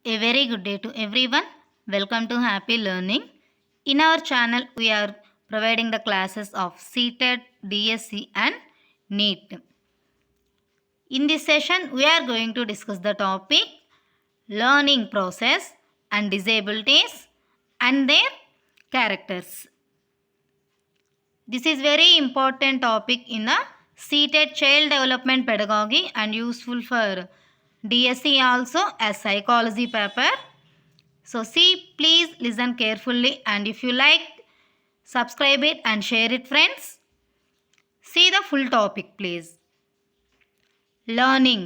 A very good day to everyone. Welcome to Happy Learning. In our channel, we are providing the classes of CTET, DSC, and NEET. In this session, we are going to discuss the topic learning process and disabilities and their characters. This is very important topic in the CTET Child Development Pedagogy and useful for DSC also as psychology paper. So see, please listen carefully, and if you like, subscribe it and share it, friends. See the full topic, please. Learning.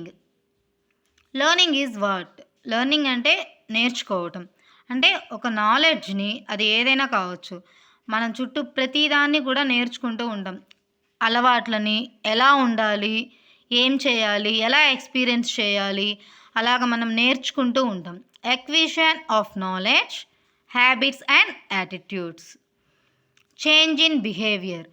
Learning is what? Learning అంటే నేర్చుకోవటం. అంటే ఒక నాలెడ్జ్ని, అది ఏదైనా కావచ్చు, మనం చుట్టూ ప్రతిదాన్ని కూడా నేర్చుకుంటూ ఉంటాం. అలవాట్లని, ఎలా ఉండాలి, ఏం చేయాలి, ఎలా ఎక్స్పీరియన్స్ చేయాలి, అలాగ మనం నేర్చుకుంటూ ఉంటాం. Acquisition of knowledge, habits and attitudes. Change in behaviour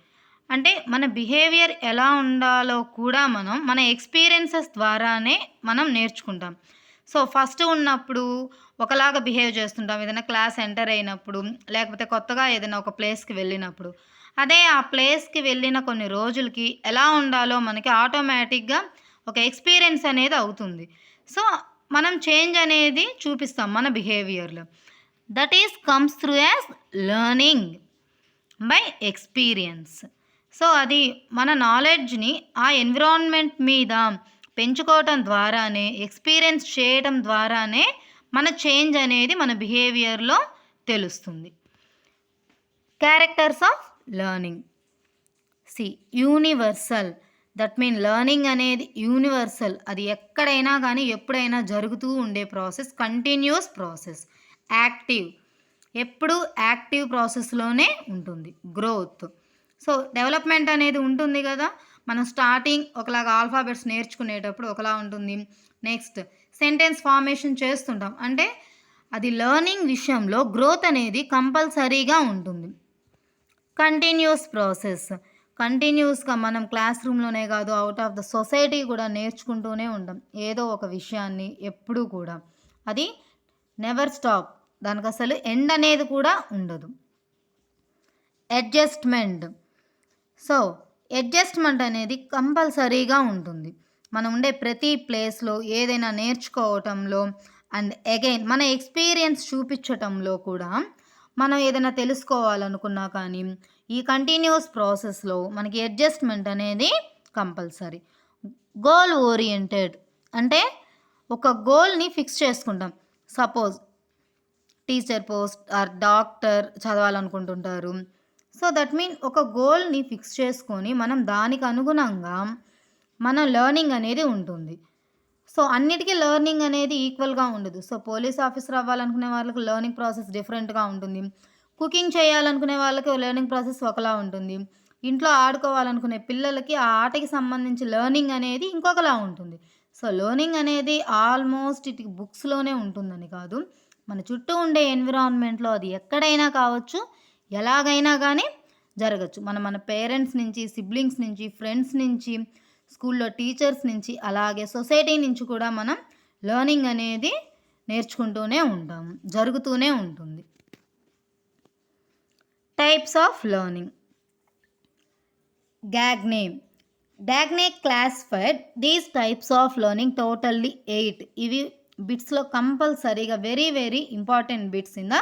అంటే మన బిహేవియర్ ఎలా ఉండాలో కూడా మనం మన ఎక్స్పీరియన్సెస్ ద్వారానే మనం నేర్చుకుంటాం. సో ఫస్ట్ ఉన్నప్పుడు ఒకలాగా బిహేవ్ చేస్తుంటాం, ఏదైనా క్లాస్ ఎంటర్ అయినప్పుడు, లేకపోతే కొత్తగా ఏదైనా ఒక ప్లేస్కి వెళ్ళినప్పుడు. అదే ఆ ప్లేస్కి వెళ్ళిన కొన్ని రోజులకి ఎలా ఉండాలో మనకి ఆటోమేటిక్గా ఒక ఎక్స్పీరియన్స్ అనేది అవుతుంది. సో మనం చేంజ్ అనేది చూపిస్తాం మన బిహేవియర్లో. That is comes through as learning by experience. So అది మన నాలెడ్జ్ని ఆ ఎన్విరాన్మెంట్ మీద పెంచుకోవటం ద్వారానే, ఎక్స్పీరియన్స్ చేయటం ద్వారానే మన చేంజ్ అనేది మన బిహేవియర్లో తెలుస్తుంది. Characters of learning. C universal. That mean learning అనేది యూనివర్సల్. అది ఎక్కడైనా కానీ ఎప్పుడైనా జరుగుతూ ఉండే ప్రాసెస్, కంటిన్యూస్ ప్రాసెస్. యాక్టివ్, ఎప్పుడు యాక్టివ్ ప్రాసెస్లోనే ఉంటుంది. గ్రోత్. సో డెవలప్మెంట్ అనేది ఉంటుంది కదా, మనం స్టార్టింగ్ ఒకలాగా ఆల్ఫాబెట్స్ నేర్చుకునేటప్పుడు ఒకలా ఉంటుంది. నెక్స్ట్ సెంటెన్స్ ఫార్మేషన్ చేస్తుంటాం, అంటే అది లెర్నింగ్ విషయంలో గ్రోత్ అనేది కంపల్సరీగా ఉంటుంది. Continuous process. కంటిన్యూస్గా మనం క్లాస్ రూమ్లోనే కాదు, అవుట్ ఆఫ్ ద సొసైటీ కూడా నేర్చుకుంటూనే ఉంటాం ఏదో ఒక విషయాన్ని ఎప్పుడూ కూడా. అది నెవర్ స్టాప్, దానికి అసలు ఎండ్ అనేది కూడా ఉండదు. అడ్జస్ట్మెంట్. సో అడ్జస్ట్మెంట్ అనేది కంపల్సరీగా ఉంటుంది మనం ఉండే ప్రతి ప్లేస్లో, ఏదైనా నేర్చుకోవటంలో, అండ్ అగైన్ మన ఎక్స్పీరియన్స్ చూపించటంలో కూడా. మనం ఏదైనా తెలుసుకోవాలనుకున్నా కానీ ఈ కంటిన్యూస్ ప్రాసెస్లో మనకి అడ్జస్ట్మెంట్ అనేది కంపల్సరీ. గోల్ ఓరియంటెడ్ అంటే ఒక గోల్ని ఫిక్స్ చేసుకుంటాం. Suppose teacher post or doctor చదవాలనుకుంటుంటారు. సో దట్ మీన్ ఒక గోల్ని ఫిక్స్ చేసుకొని మనం దానికి అనుగుణంగా మన లెర్నింగ్ అనేది ఉంటుంది. సో అన్నిటికీ లెర్నింగ్ అనేది ఈక్వల్గా ఉండదు. సో పోలీస్ ఆఫీసర్ అవ్వాలనుకునే వాళ్ళకి లెర్నింగ్ ప్రాసెస్ డిఫరెంట్గా ఉంటుంది. కుకింగ్ చేయాలనుకునే వాళ్ళకి లెర్నింగ్ ప్రాసెస్ ఒకలా ఉంటుంది. ఇంట్లో ఆడుకోవాలనుకునే పిల్లలకి ఆ ఆటకి సంబంధించి లెర్నింగ్ అనేది ఇంకొకలా ఉంటుంది. సో లెర్నింగ్ అనేది ఆల్మోస్ట్ ఇటు బుక్స్లోనే ఉంటుందని కాదు, మన చుట్టూ ఉండే ఎన్విరాన్మెంట్లో అది ఎక్కడైనా కావచ్చు, ఎలాగైనా కానీ జరగచ్చు. మన పేరెంట్స్ నుంచి, సిబ్లింగ్స్ నుంచి, ఫ్రెండ్స్ నుంచి, స్కూల్లో టీచర్స్ నుంచి, అలాగే సొసైటీ నుంచి కూడా మనం లెర్నింగ్ అనేది నేర్చుకుంటూనే ఉంటాము, జరుగుతూనే ఉంటుంది. Types of learning. Gagne classified these types of learning totally 8. ఇవి బిట్స్లో కంపల్సరీగా very very important bits in the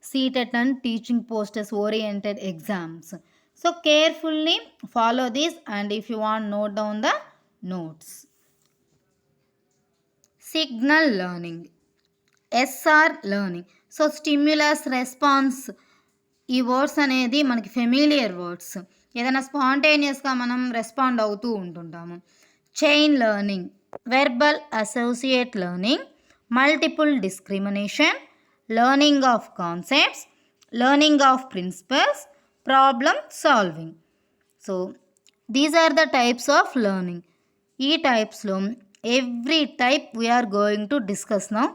CTET and teaching posters oriented exams. So carefully follow this, and if you want, note down the notes. Signal learning. SR learning. So stimulus response. ఈ words అనేది మనకి familiar words, ఏదైనా స్పాంటేనియస్గా మనం respond అవుతూ ఉంటుంటాము. Chain learning, verbal associate learning, multiple discrimination, learning of concepts, learning of principles, problem solving. So these are the types of learning. ఈ టైప్స్లో every type we're going to discuss now.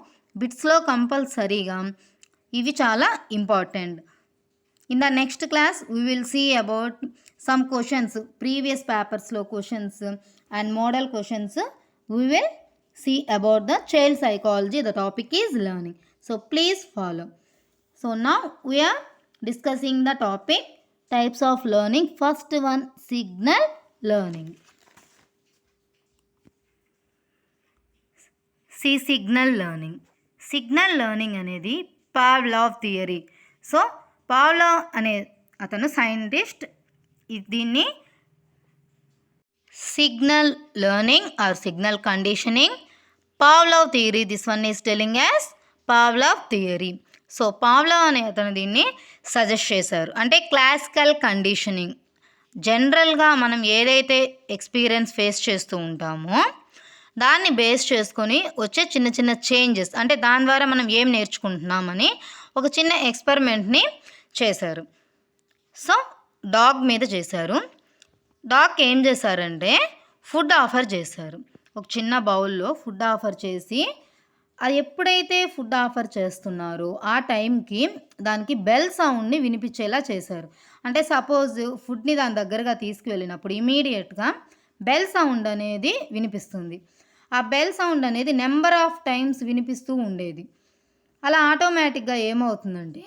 బిట్స్లో కంపల్సరీగా ఇవి చాలా important. In the next class we will see about some questions, previous పేపర్స్లో questions and model questions we will see about the child psychology. The topic is learning. So please follow. So now we are discussing the topic types of learning. First one, signal learning. See, signal learning. Signal learning అనేది పావ్లావ్ theory. So పావ్లావ్ అనే అతను scientist దీన్ని signal learning or signal conditioning పావ్లావ్ theory. This one is telling as పావ్లావ్ theory. So పావ్లావ్ అనే అతను దీన్ని suggest చేశారు. అంటే classical conditioning, జనరల్గా మనం ఏదైతే ఎక్స్పీరియన్స్ ఫేస్ చేస్తూ ఉంటామో దాన్ని బేస్ చేసుకొని వచ్చే చిన్న చిన్న చేంజెస్, అంటే దాని ద్వారా మనం ఏం నేర్చుకుంటున్నామని ఒక చిన్న ఎక్స్పెరిమెంట్ని చేశారు. సో డాగ్ మీద చేశారు. డాగ్కి ఏం చేశారంటే ఫుడ్ ఆఫర్ చేశారు. ఒక చిన్న బౌల్లో ఫుడ్ ఆఫర్ చేసి అది ఎప్పుడైతే ఫుడ్ ఆఫర్ చేస్తున్నారో ఆ టైంకి దానికి బెల్ సౌండ్ని వినిపించేలా చేశారు. అంటే సపోజ్ ఫుడ్ని దాని దగ్గరగా తీసుకువెళ్ళినప్పుడు ఇమీడియట్గా బెల్ సౌండ్ అనేది వినిపిస్తుంది. ఆ బెల్ సౌండ్ అనేది నెంబర్ ఆఫ్ టైమ్స్ వినిపిస్తూ ఉండేది. అలా ఆటోమేటిక్గా ఏమవుతుందంటే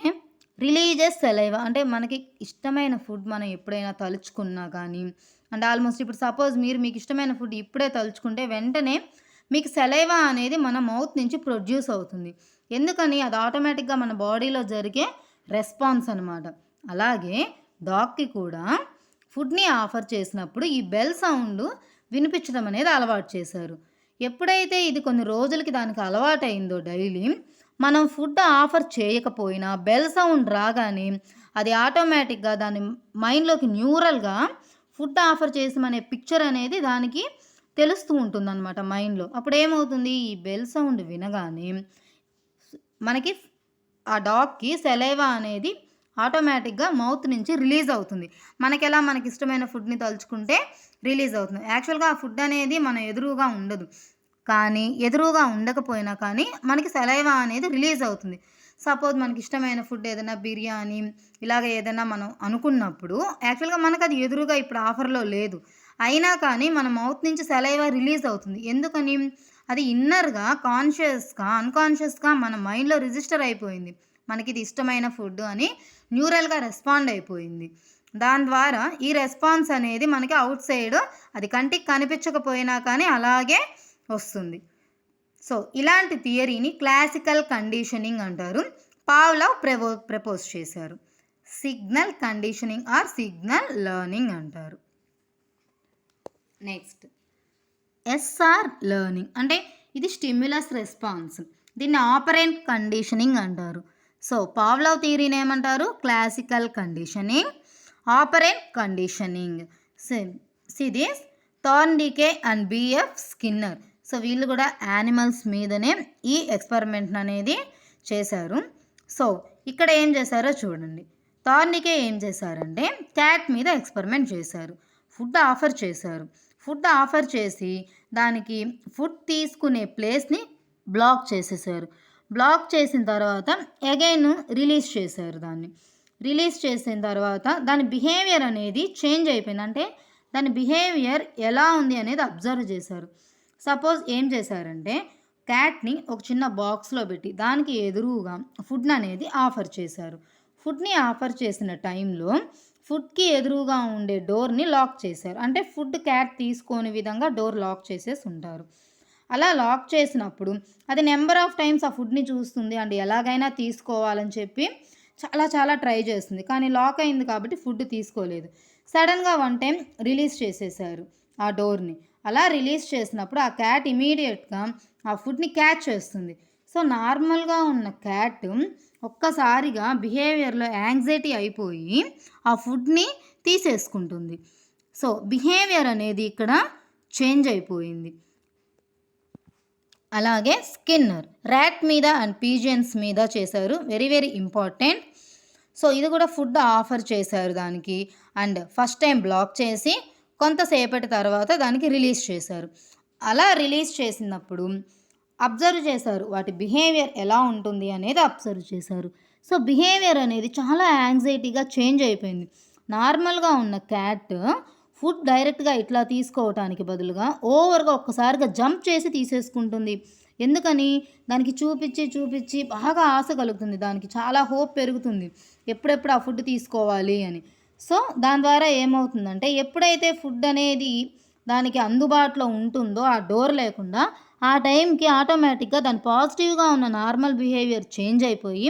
రిలీజియస్ సెలైవా, అంటే మనకి ఇష్టమైన ఫుడ్ మనం ఎప్పుడైనా తలుచుకున్నా కానీ, అంటే ఆల్మోస్ట్ ఇప్పుడు సపోజ్ మీకు ఇష్టమైన ఫుడ్ ఇప్పుడే తలుచుకుంటే వెంటనే మీకు సెలైవా అనేది మన మౌత్ నుంచి ప్రొడ్యూస్ అవుతుంది. ఎందుకని? అది ఆటోమేటిక్గా మన బాడీలో జరిగే రెస్పాన్స్ అనమాట. అలాగే డాగ్కి కూడా ఫుడ్ని ఆఫర్ చేసినప్పుడు ఈ బెల్ సౌండ్ వినిపించడం అనేది అలవాటు చేశారు. ఎప్పుడైతే ఇది కొన్ని రోజులకి దానికి అలవాటైందో డైలీ మనం ఫుడ్ ఆఫర్ చేయకపోయినా బెల్ సౌండ్ రాగానే అది ఆటోమేటిక్గా దాని మైండ్లోకి న్యూరల్గా ఫుడ్ ఆఫర్ చేసామనే పిక్చర్ అనేది దానికి తెలుస్తూ ఉంటుందన్నమాట మైండ్లో. అప్పుడు ఏమవుతుంది, ఈ బెల్ సౌండ్ వినగానే మనకి ఆ డాగ్కి సెలైవా అనేది ఆటోమేటిక్గా మౌత్ నుంచి రిలీజ్ అవుతుంది. మనకెలా మనకి ఇష్టమైన ఫుడ్ని తలుచుకుంటే రిలీజ్ అవుతుంది. యాక్చువల్గా ఆ ఫుడ్ అనేది మన ఎదురుగా ఉండదు, కానీ ఎదురుగా ఉండకపోయినా కానీ మనకి సెలైవా అనేది రిలీజ్ అవుతుంది. సపోజ్ మనకి ఇష్టమైన ఫుడ్ ఏదైనా బిర్యానీ ఇలాగ ఏదైనా మనం అనుకున్నప్పుడు యాక్చువల్గా మనకు అది ఎదురుగా ఇప్పుడు ఆఫర్లో లేదు, అయినా కానీ మన మౌత్ నుంచి సెలైవా రిలీజ్ అవుతుంది. ఎందుకని? అది ఇన్నర్గా కాన్షియస్గా అన్కాన్షియస్గా మన మైండ్లో రిజిస్టర్ అయిపోయింది. మనకి ఇది ఇష్టమైన ఫుడ్ అని న్యూరల్గా రెస్పాండ్ అయిపోయింది. దాని ద్వారా ఈ రెస్పాన్స్ అనేది మనకి అవుట్ సైడ్ అది కంటికి కనిపించకపోయినా కానీ అలాగే వస్తుంది. సో ఇలాంటి థియరీని క్లాసికల్ కండిషనింగ్ అంటారు. పావ్లావ్ ప్రపోజ్ చేశారు. Signal conditioning or signal learning అంటారు. నెక్స్ట్ ఎస్ఆర్ లెర్నింగ్, అంటే ఇది స్టిమ్యులస్ రెస్పాన్స్. దీన్ని ఆపరెంట్ కండిషనింగ్ అంటారు. సో పావ్లావ్ థియరీని ఏమంటారు? Classical conditioning, operant conditioning. This Thorndike and BF Skinner. So వీళ్ళు కూడా యానిమల్స్ మీదనే ఈ ఎక్స్పెరిమెంట్ అనేది చేశారు. సో ఇక్కడ ఏం చేశారో చూడండి. థార్న్డికే ఏం చేశారంటే క్యాట్ మీద ఎక్స్పెరిమెంట్ చేశారు. ఫుడ్ ఆఫర్ చేశారు. ఫుడ్ ఆఫర్ చేసి దానికి ఫుడ్ తీసుకునే ప్లేస్ని బ్లాక్ చేసేసారు. బ్లాక్ చేసిన తర్వాత అగైన్ రిలీజ్ చేశారు. దాన్ని రిలీజ్ చేసిన తర్వాత దాని బిహేవియర్ అనేది చేంజ్ అయిపోయింది. అంటే దాని బిహేవియర్ ఎలా ఉంది అనేది అబ్జర్వ్ చేశారు. సపోజ్ ఏం చేశారంటే క్యాట్ని ఒక చిన్న బాక్స్లో పెట్టి దానికి ఎదురుగా ఫుడ్ అనేది ఆఫర్ చేశారు. ఫుడ్ని ఆఫర్ చేసిన టైంలో ఫుడ్కి ఎదురుగా ఉండే డోర్ని లాక్ చేశారు. అంటే ఫుడ్ క్యాట్ తీసుకోని విధంగా డోర్ లాక్ చేసేసి ఉంటారు. అలా లాక్ చేసినప్పుడు అది నెంబర్ ఆఫ్ టైమ్స్ ఆ ఫుడ్ని చూస్తుంది అండ్ ఎలాగైనా తీసుకోవాలని చెప్పి చాలా ట్రై చేస్తుంది. కానీ లాక్ అయింది కాబట్టి ఫుడ్ తీసుకోలేదు. సడన్గా వన్ టైం రిలీజ్ చేసేసారు ఆ డోర్ని. అలా రిలీజ్ చేసినప్పుడు ఆ క్యాట్ ఇమీడియట్గా ఆ ఫుడ్ని క్యాచ్ చేస్తుంది. సో నార్మల్గా ఉన్న క్యాట్ ఒక్కసారిగా బిహేవియర్లో యాంగ్జైటీ అయిపోయి ఆ ఫుడ్ని తీసేసుకుంటుంది. సో బిహేవియర్ అనేది ఇక్కడ చేంజ్ అయిపోయింది. అలాగే స్కిన్నర్ ర్యాట్ మీద అండ్ పీజియన్స్ మీద చేశారు. Very important. సో ఇది కూడా ఫుడ్ ఆఫర్ చేశారు దానికి అండ్ ఫస్ట్ టైం బ్లాక్ చేసి కొంతసేపటి తర్వాత దానికి రిలీజ్ చేశారు. అలా రిలీజ్ చేసినప్పుడు అబ్జర్వ్ చేశారు వాటి బిహేవియర్ ఎలా ఉంటుంది అనేది అబ్జర్వ్ చేశారు. సో బిహేవియర్ అనేది చాలా యాంగ్జైటీగా చేంజ్ అయిపోయింది. నార్మల్గా ఉన్న క్యాట్ ఫుడ్ డైరెక్ట్గా ఇట్లా తీసుకోవటానికి బదులుగా ఓవర్గా ఒక్కసారిగా జంప్ చేసి తీసేసుకుంటుంది. ఎందుకని? దానికి చూపించి చూపించి బాగా ఆశ కలుగుతుంది, దానికి చాలా హోప్ పెరుగుతుంది ఎప్పుడెప్పుడు ఆ ఫుడ్ తీసుకోవాలి అని. సో దాని ద్వారా ఏమవుతుందంటే ఎప్పుడైతే ఫుడ్ అనేది దానికి అందుబాటులో ఉంటుందో ఆ డోర్ లేకుండా, ఆ టైంకి ఆటోమేటిక్గా దాని పాజిటివ్గా ఉన్న నార్మల్ బిహేవియర్ చేంజ్ అయిపోయి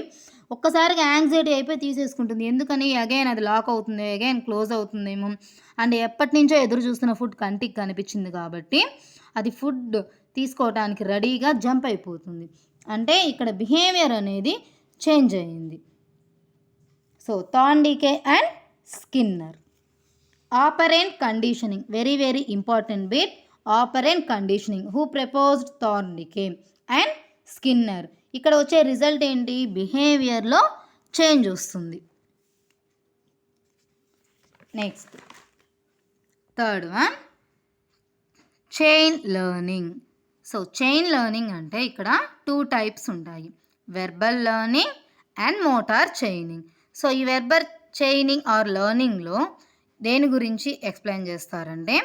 ఒక్కసారిగా యాంగ్జైటీ అయిపోయి తీసేసుకుంటుంది. ఎందుకని? అగైన్ అది లాక్ అవుతుంది, అగైన్ క్లోజ్ అవుతుందేమో అండ్ ఎప్పటినుంచో ఎదురు చూస్తున్న ఫుడ్ కంటికి కనిపించింది కాబట్టి అది ఫుడ్ తీసుకోవటానికి రెడీగా జంప్ అయిపోతుంది. అంటే ఇక్కడ బిహేవియర్ అనేది చేంజ్ అయ్యింది. So Thorndike and Skinner. Operant conditioning, very very important bit. Operant conditioning who proposed Thorndike and Skinner. ఇక్కడ వచ్చే రిజల్ట్ ఏంటి? బిహేవియర్లో చేంజ్ వస్తుంది. Next third one chain learning. So chain learning అంటే ఇక్కడ 2 టైప్స్ ఉంటాయి, verbal learning and motor chaining. So ఈ verbal chaining or లెర్నింగ్లో దేని గురించి ఎక్స్ప్లెయిన్ చేస్తారంటే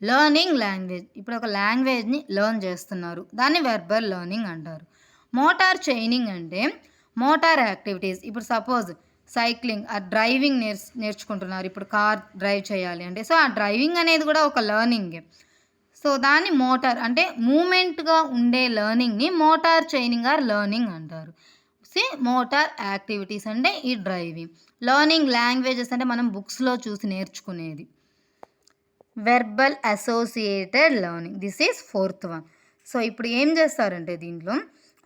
లెర్నింగ్ లాంగ్వేజ్. ఇప్పుడు ఒక లాంగ్వేజ్ని లెర్న్ చేస్తున్నారు, దాన్ని వెర్బల్ లెర్నింగ్ అంటారు. మోటార్ చైనింగ్ అంటే మోటార్ యాక్టివిటీస్. ఇప్పుడు సపోజ్ సైక్లింగ్ ఆ డ్రైవింగ్ నేర్చుకుంటున్నారు, ఇప్పుడు కార్ డ్రైవ్ చేయాలి అంటే సో ఆ డ్రైవింగ్ అనేది కూడా ఒక లెర్నింగే. సో దాన్ని మోటార్ అంటే మూమెంట్గా ఉండే లెర్నింగ్ని మోటార్ చైనింగ్ ఆర్ లెర్నింగ్ అంటారు. మోటార్ యాక్టివిటీస్ అంటే ఈ డ్రైవింగ్. లెర్నింగ్ లాంగ్వేజెస్ అంటే మనం బుక్స్లో చూసి నేర్చుకునేది. Verbal associated learning, this is 4th one. So ఇప్పుడు ఏం చేస్తారంటే దీంట్లో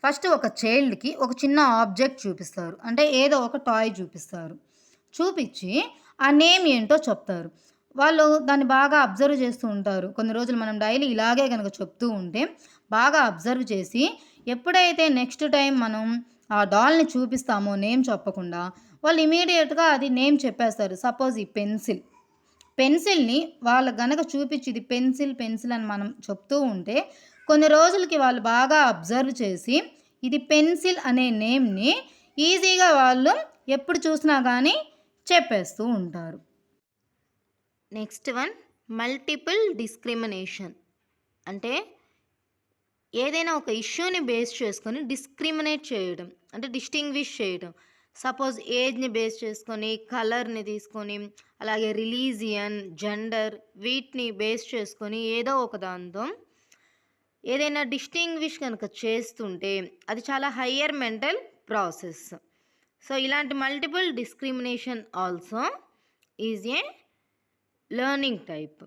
ఫస్ట్ ఒక చైల్డ్కి ఒక చిన్న ఆబ్జెక్ట్ చూపిస్తారు, అంటే ఏదో ఒక టాయ్ చూపిస్తారు. చూపించి ఆ నేమ్ ఏంటో చెప్తారు. వాళ్ళు దాన్ని బాగా అబ్జర్వ్ చేస్తూ ఉంటారు. కొన్ని రోజులు మనం డైలీ ఇలాగే కనుక చెప్తూ ఉంటే బాగా అబ్జర్వ్ చేసి ఎప్పుడైతే నెక్స్ట్ టైం మనం ఆ డాల్ని చూపిస్తామో నేమ్ చెప్పకుండా, వాళ్ళు ఇమీడియట్గా అది నేమ్ చెప్పేస్తారు. సపోజ్ ఈ పెన్సిల్ని వాళ్ళ గనక చూపించి ఇది పెన్సిల్ అని మనం చెప్తూ ఉంటే కొన్ని రోజులకి వాళ్ళు బాగా అబ్జర్వ్ చేసి ఇది పెన్సిల్ అనే నేమ్ని ఈజీగా వాళ్ళు ఎప్పుడు చూసినా కానీ చెప్పేస్తూ ఉంటారు. Next one multiple discrimination. అంటే ఏదైనా ఒక ఇష్యూని బేస్ చేసుకొని డిస్క్రిమినేట్ చేయడం, అంటే డిస్టింగ్విష్ చేయడం. సపోజ్ ఏజ్ని బేస్ చేసుకొని, కలర్ని తీసుకొని, అలాగే రిలీజియన్, జెండర్ వీటిని బేస్ చేసుకొని ఏదో ఒక దాంతో ఏదైనా డిస్టింగ్విష్ కనుక చేస్తుంటే అది చాలా హయ్యర్ మెంటల్ ప్రాసెస్. సో ఇలాంటి multiple discrimination also is a learning type.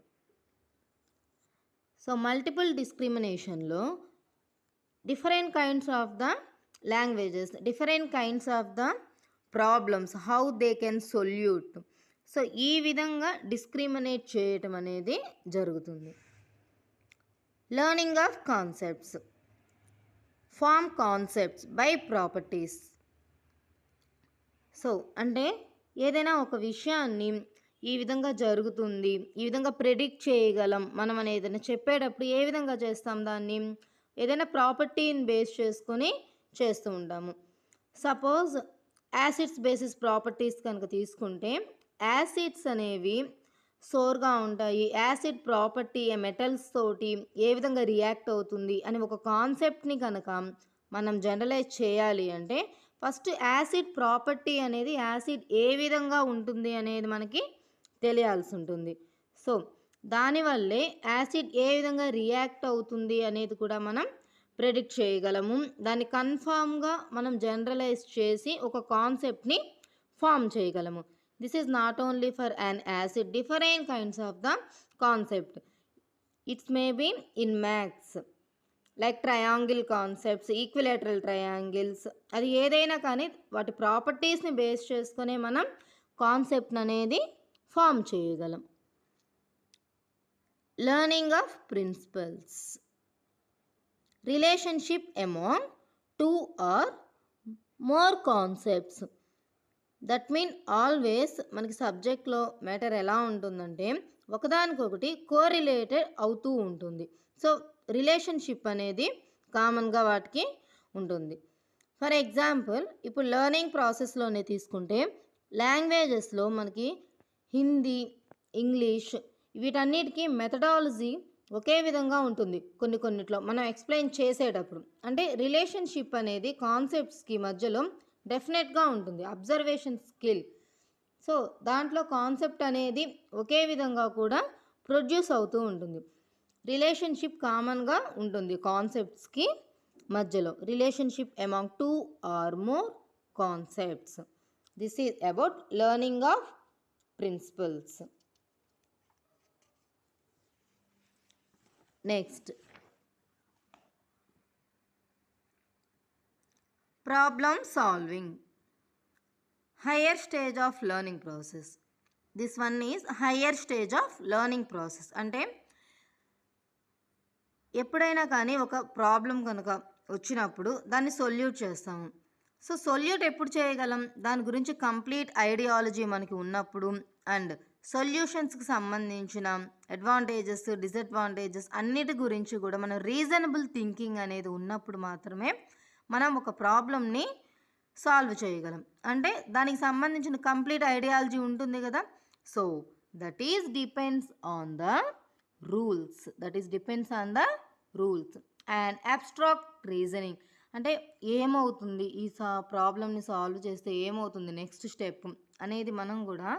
So multiple డిస్క్రిమినేషన్లో different kinds of the languages, different kinds of the problems, how they can solute. So ఈ విధంగా డిస్క్రిమినేట్ చేయటం అనేది జరుగుతుంది. Learning of concepts, form concepts by properties. So అంటే ఏదైనా ఒక విషయాన్ని ఈ విధంగా జరుగుతుంది, ఈ విధంగా ప్రెడిక్ట్ చేయగలం మనం అని ఏదైనా చెప్పేటప్పుడు ఏ విధంగా చేస్తాం దాన్ని? ఏదైనా ప్రాపర్టీని బేస్ చేసుకొని చేస్తూ ఉంటాము. సపోజ్ యాసిడ్స్ బేసిస్ ప్రాపర్టీస్ కనుక తీసుకుంటే యాసిడ్స్ అనేవి సోర్గా ఉంటాయి. యాసిడ్ ప్రాపర్టీ మెటల్స్ తోటి ఏ విధంగా రియాక్ట్ అవుతుంది అని ఒక కాన్సెప్ట్ని కనుక మనం జనరలైజ్ చేయాలి అంటే ఫస్ట్ యాసిడ్ ప్రాపర్టీ అనేది యాసిడ్ ఏ విధంగా ఉంటుంది అనేది మనకి తెలియాల్సి ఉంటుంది. సో దానివల్లే యాసిడ్ ఏ విధంగా రియాక్ట్ అవుతుంది అనేది కూడా మనం ప్రెడిక్ట్ చేయగలము. దాన్ని కన్ఫామ్గా మనం జనరలైజ్ చేసి ఒక కాన్సెప్ట్ని ఫామ్ చేయగలము. This is not only for an acid, different kinds of the concept. It's may be in maths like triangle concepts, equilateral triangles, అది ఏదైనా కానీ వాటి ప్రాపర్టీస్ని బేస్ చేసుకునే మనం కాన్సెప్ట్ అనేది ఫామ్ చేయగలం. Learning of principles, relationship among 2 or more concepts. That mean always మనకి సబ్జెక్ట్లో మ్యాటర్ ఎలా ఉంటుందంటే ఒకదానికొకటి కోరిలేటెడ్ అవుతూ ఉంటుంది. సో రిలేషన్షిప్ అనేది కామన్గా వాటికి ఉంటుంది. ఫర్ ఎగ్జాంపుల్ ఇప్పుడు లెర్నింగ్ ప్రాసెస్లోనే తీసుకుంటే లాంగ్వేజెస్లో మనకి హిందీ, ఇంగ్లీష్ వీటన్నిటికీ మెథడాలజీ ఒకే విధంగా ఉంటుంది కొన్నిట్లో మనం ఎక్స్ప్లెయిన్ చేసేటప్పుడు. అంటే రిలేషన్షిప్ అనేది కాన్సెప్ట్స్కి మధ్యలో డెఫినెట్గా ఉంటుంది. Observation skill. సో దాంట్లో కాన్సెప్ట్ అనేది ఒకే విధంగా కూడా ప్రొడ్యూస్ అవుతూ ఉంటుంది. రిలేషన్షిప్ కామన్గా ఉంటుంది కాన్సెప్ట్స్కి మధ్యలో. Relationship among 2 or more concepts. This is about learning of principles. Next, problem solving, higher stage of learning process. This one is higher stage of learning process. అంటే ఎప్పుడైనా కానీ ఒక ప్రాబ్లం కనుక వచ్చినప్పుడు దాన్ని సొల్యూట్ చేస్తాము. సో సొల్యూట్ ఎప్పుడు చేయగలం? దాని గురించి కంప్లీట్ ఐడియాలజీ మనకి ఉన్నప్పుడు అండ్ సొల్యూషన్స్కి సంబంధించిన అడ్వాంటేజెస్, డిసడ్వాంటేజెస్ అన్నిటి గురించి కూడా మనం రీజనబుల్ థింకింగ్ అనేది ఉన్నప్పుడు మాత్రమే మనం ఒక ప్రాబ్లమ్ని సాల్వ్ చేయగలం. అంటే దానికి సంబంధించిన కంప్లీట్ ఐడియాలజీ ఉంటుంది కదా. So that is depends on the rules. And abstract reasoning అంటే ఏమవుతుంది, ఈ ప్రాబ్లమ్ని సాల్వ్ చేస్తే ఏమవుతుంది నెక్స్ట్ స్టెప్ అనేది మనం కూడా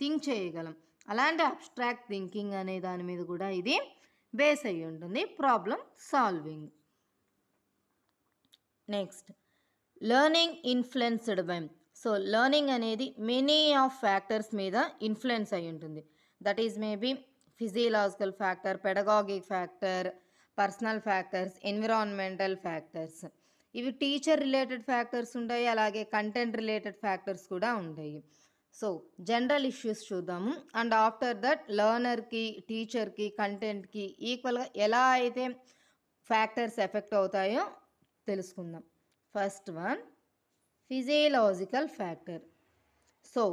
థింక్ చేయగలం. అలాంటి అబ్స్ట్రాక్ట్ థింకింగ్ అనే దాని మీద కూడా ఇది బేస్ అయ్యి ఉంటుంది problem solving. Next, learning influenced by. So learning అనేది మెనీ ఆఫ్ ఫ్యాక్టర్స్ మీద ఇన్ఫ్లుయెన్స్ అయి ఉంటుంది. That is maybe physiological factor, pedagogic factor, personal factors, environmental factors. ఇవి టీచర్ రిలేటెడ్ ఫ్యాక్టర్స్ ఉంటాయి, అలాగే కంటెంట్ రిలేటెడ్ ఫ్యాక్టర్స్ కూడా ఉంటాయి. సో జనరల్ ఇష్యూస్ చూద్దాము. అండ్ ఆఫ్టర్ దట్ లెర్నర్కి, టీచర్కి, కంటెంట్కి ఈక్వల్గా ఎలా అయితే ఫ్యాక్టర్స్ ఎఫెక్ట్ అవుతాయో తెలుసుకుందాం. First one, physiological factor. So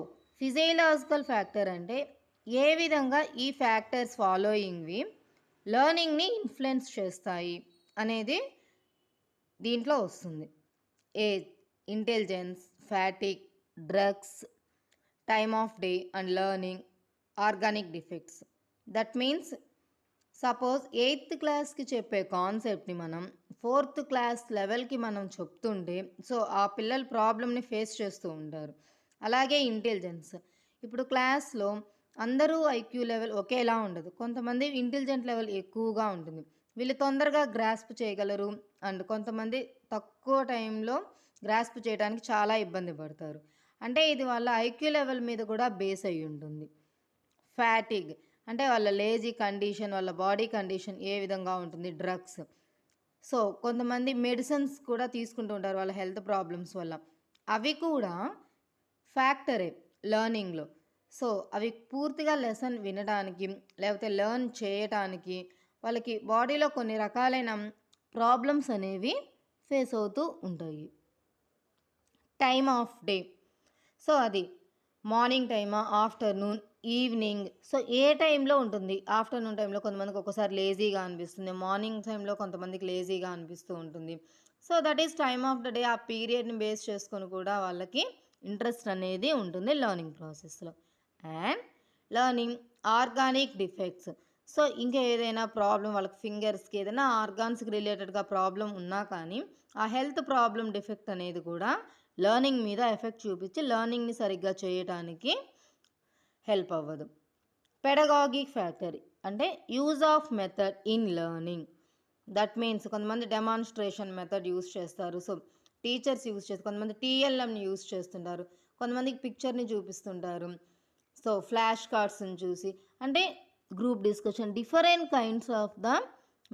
physiological factor అంటే ఏ విధంగా ఈ ఫ్యాక్టర్స్ ఫాలోయింగ్వి లెర్నింగ్ని ఇన్ఫ్లుయెన్స్ చేస్తాయి అనేది దీంట్లో వస్తుంది. Age, intelligence, fatigue, drugs, time of day and learning, organic defects. That means suppose 8th క్లాస్కి చెప్పే కాన్సెప్ట్ని మనం 4th క్లాస్ లెవెల్కి మనం చెప్తుంటే సో ఆ పిల్లలు ప్రాబ్లమ్ని ఫేస్ చేస్తూ ఉంటారు. అలాగే ఇంటెలిజెన్స్, ఇప్పుడు క్లాస్లో అందరూ ఐక్యూ లెవెల్ ఒకేలా ఉండదు. కొంతమంది ఇంటెలిజెంట్ లెవెల్ ఎక్కువగా ఉంటుంది, వీళ్ళు తొందరగా గ్రాస్ప్ చేయగలరు. అండ్ కొంతమంది తక్కువ టైంలో గ్రాస్ప్ చేయడానికి చాలా ఇబ్బంది పడతారు. అంటే ఇది వాళ్ళ ఐక్యూ లెవెల్ మీద కూడా బేస్ అయి ఉంటుంది. ఫ్యాటిగ్ అంటే వాళ్ళ లేజీ కండిషన్, వాళ్ళ బాడీ కండిషన్ ఏ విధంగా ఉంటుంది. డ్రగ్స్, సో కొంతమంది మెడిసిన్స్ కూడా తీసుకుంటూ ఉంటారు వాళ్ళ హెల్త్ ప్రాబ్లమ్స్ వల్ల, అవి కూడా ఫ్యాక్టరే లెర్నింగ్లో. సో అవి పూర్తిగా లెసన్ వినడానికి లేకపోతే లెర్న్ చేయటానికి వాళ్ళకి బాడీలో కొన్ని రకాలైన ప్రాబ్లమ్స్ అనేవి ఫేస్ అవుతూ ఉంటాయి. టైమ్ ఆఫ్ డే, సో అది మార్నింగ్ టైమా, ఆఫ్టర్నూన్, ఈవినింగ్, సో ఏ టైంలో ఉంటుంది. ఆఫ్టర్నూన్ టైంలో కొంతమందికి ఒకసారి లేజీగా అనిపిస్తుంది, మార్నింగ్ టైంలో కొంతమందికి లేజీగా అనిపిస్తూ ఉంటుంది. So that is time of the day. ఆ పీరియడ్ని బేస్ చేసుకొని కూడా వాళ్ళకి ఇంట్రెస్ట్ అనేది ఉంటుంది లెర్నింగ్ ప్రాసెస్లో. And learning organic defects, so ఇంకా ఏదైనా ప్రాబ్లం వాళ్ళకి ఫింగర్స్కి ఏదైనా ఆర్గాన్స్కి రిలేటెడ్గా ప్రాబ్లం ఉన్నా కానీ ఆ హెల్త్ ప్రాబ్లం డిఫెక్ట్ అనేది కూడా లెర్నింగ్ మీద ఎఫెక్ట్ చూపించి లెర్నింగ్ని సరిగ్గా చేయడానికి హెల్ప్ అవ్వదు. పెడగాగిక్ ఫ్యాక్టర్ అంటే use of method in learning. That means కొంతమంది డెమాన్స్ట్రేషన్ మెథడ్ యూజ్ చేస్తారు, సో టీచర్స్ యూజ్ చేస్తారు. కొంతమంది టీఎల్ఎంని యూజ్ చేస్తుంటారు, కొంతమందికి పిక్చర్ని చూపిస్తుంటారు. సో ఫ్లాష్ కార్డ్స్ని చూసి అంటే group discussion, different kinds of the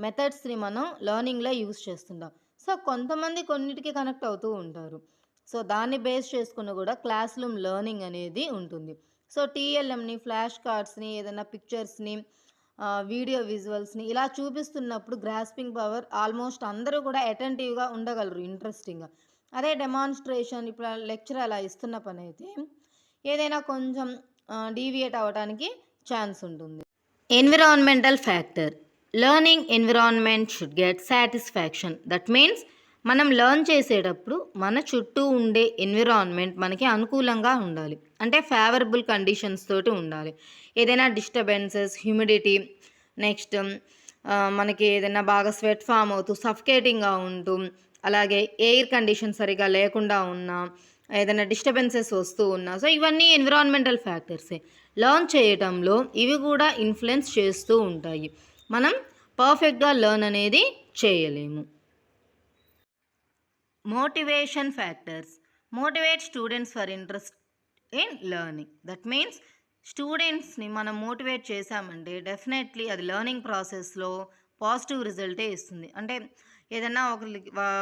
మెథడ్స్ని మనం లెర్నింగ్లో యూజ్ చేస్తుంటాం. సో కొంతమంది కొన్నిటికి కనెక్ట్ అవుతూ ఉంటారు. సో దాన్ని బేస్ చేసుకుని కూడా క్లాస్ రూమ్ లెర్నింగ్ అనేది ఉంటుంది. సో టీఎల్ఎంని, ఫ్లాష్ కార్డ్స్ని, ఏదైనా పిక్చర్స్ని, వీడియో విజువల్స్ని ఇలా చూపిస్తున్నప్పుడు గ్రాస్పింగ్ పవర్ ఆల్మోస్ట్ అందరూ కూడా అటెంటివ్గా ఉండగలరు, ఇంట్రెస్టింగ్గా. అదే డెమాన్స్ట్రేషన్ ఇప్పుడు లెక్చర్ అలా ఇస్తున్న పని అయితే ఏదైనా కొంచెం డీవియేట్ అవ్వడానికి ఛాన్స్ ఉంటుంది. Environmental factor. Learning environment should get satisfaction. That means మనం లెర్న్ చేసేటప్పుడు మన చుట్టూ ఉండే ఎన్విరాన్మెంట్ మనకి అనుకూలంగా ఉండాలి. అంటే ఫేవరబుల్ కండిషన్స్ తోటి ఉండాలి. ఏదైనా డిస్టర్బెన్సెస్, హ్యూమిడిటీ, నెక్స్ట్ మనకి ఏదైనా బాగా స్వెట్ ఫామ్ అవుతూ సఫకేటింగ్గా ఉంటూ, అలాగే ఎయిర్ కండిషన్ సరిగా లేకుండా ఉన్నా, ఏదైనా డిస్టర్బెన్సెస్ వస్తూ ఉన్నా, సో ఇవన్నీ ఎన్విరాన్మెంటల్ ఫ్యాక్టర్సే. లెర్న్ చేయటంలో ఇవి కూడా ఇన్ఫ్లుయెన్స్ చేస్తూ ఉంటాయి. మనం పర్ఫెక్ట్గా లెర్న్ అనేది చేయలేము. Motivation factors motivate students for interest in learning. That means స్టూడెంట్స్ని మనం మోటివేట్ చేశామంటే డెఫినెట్లీ అది లెర్నింగ్ ప్రాసెస్లో పాజిటివ్ రిజల్టే ఇస్తుంది. అంటే ఏదైనా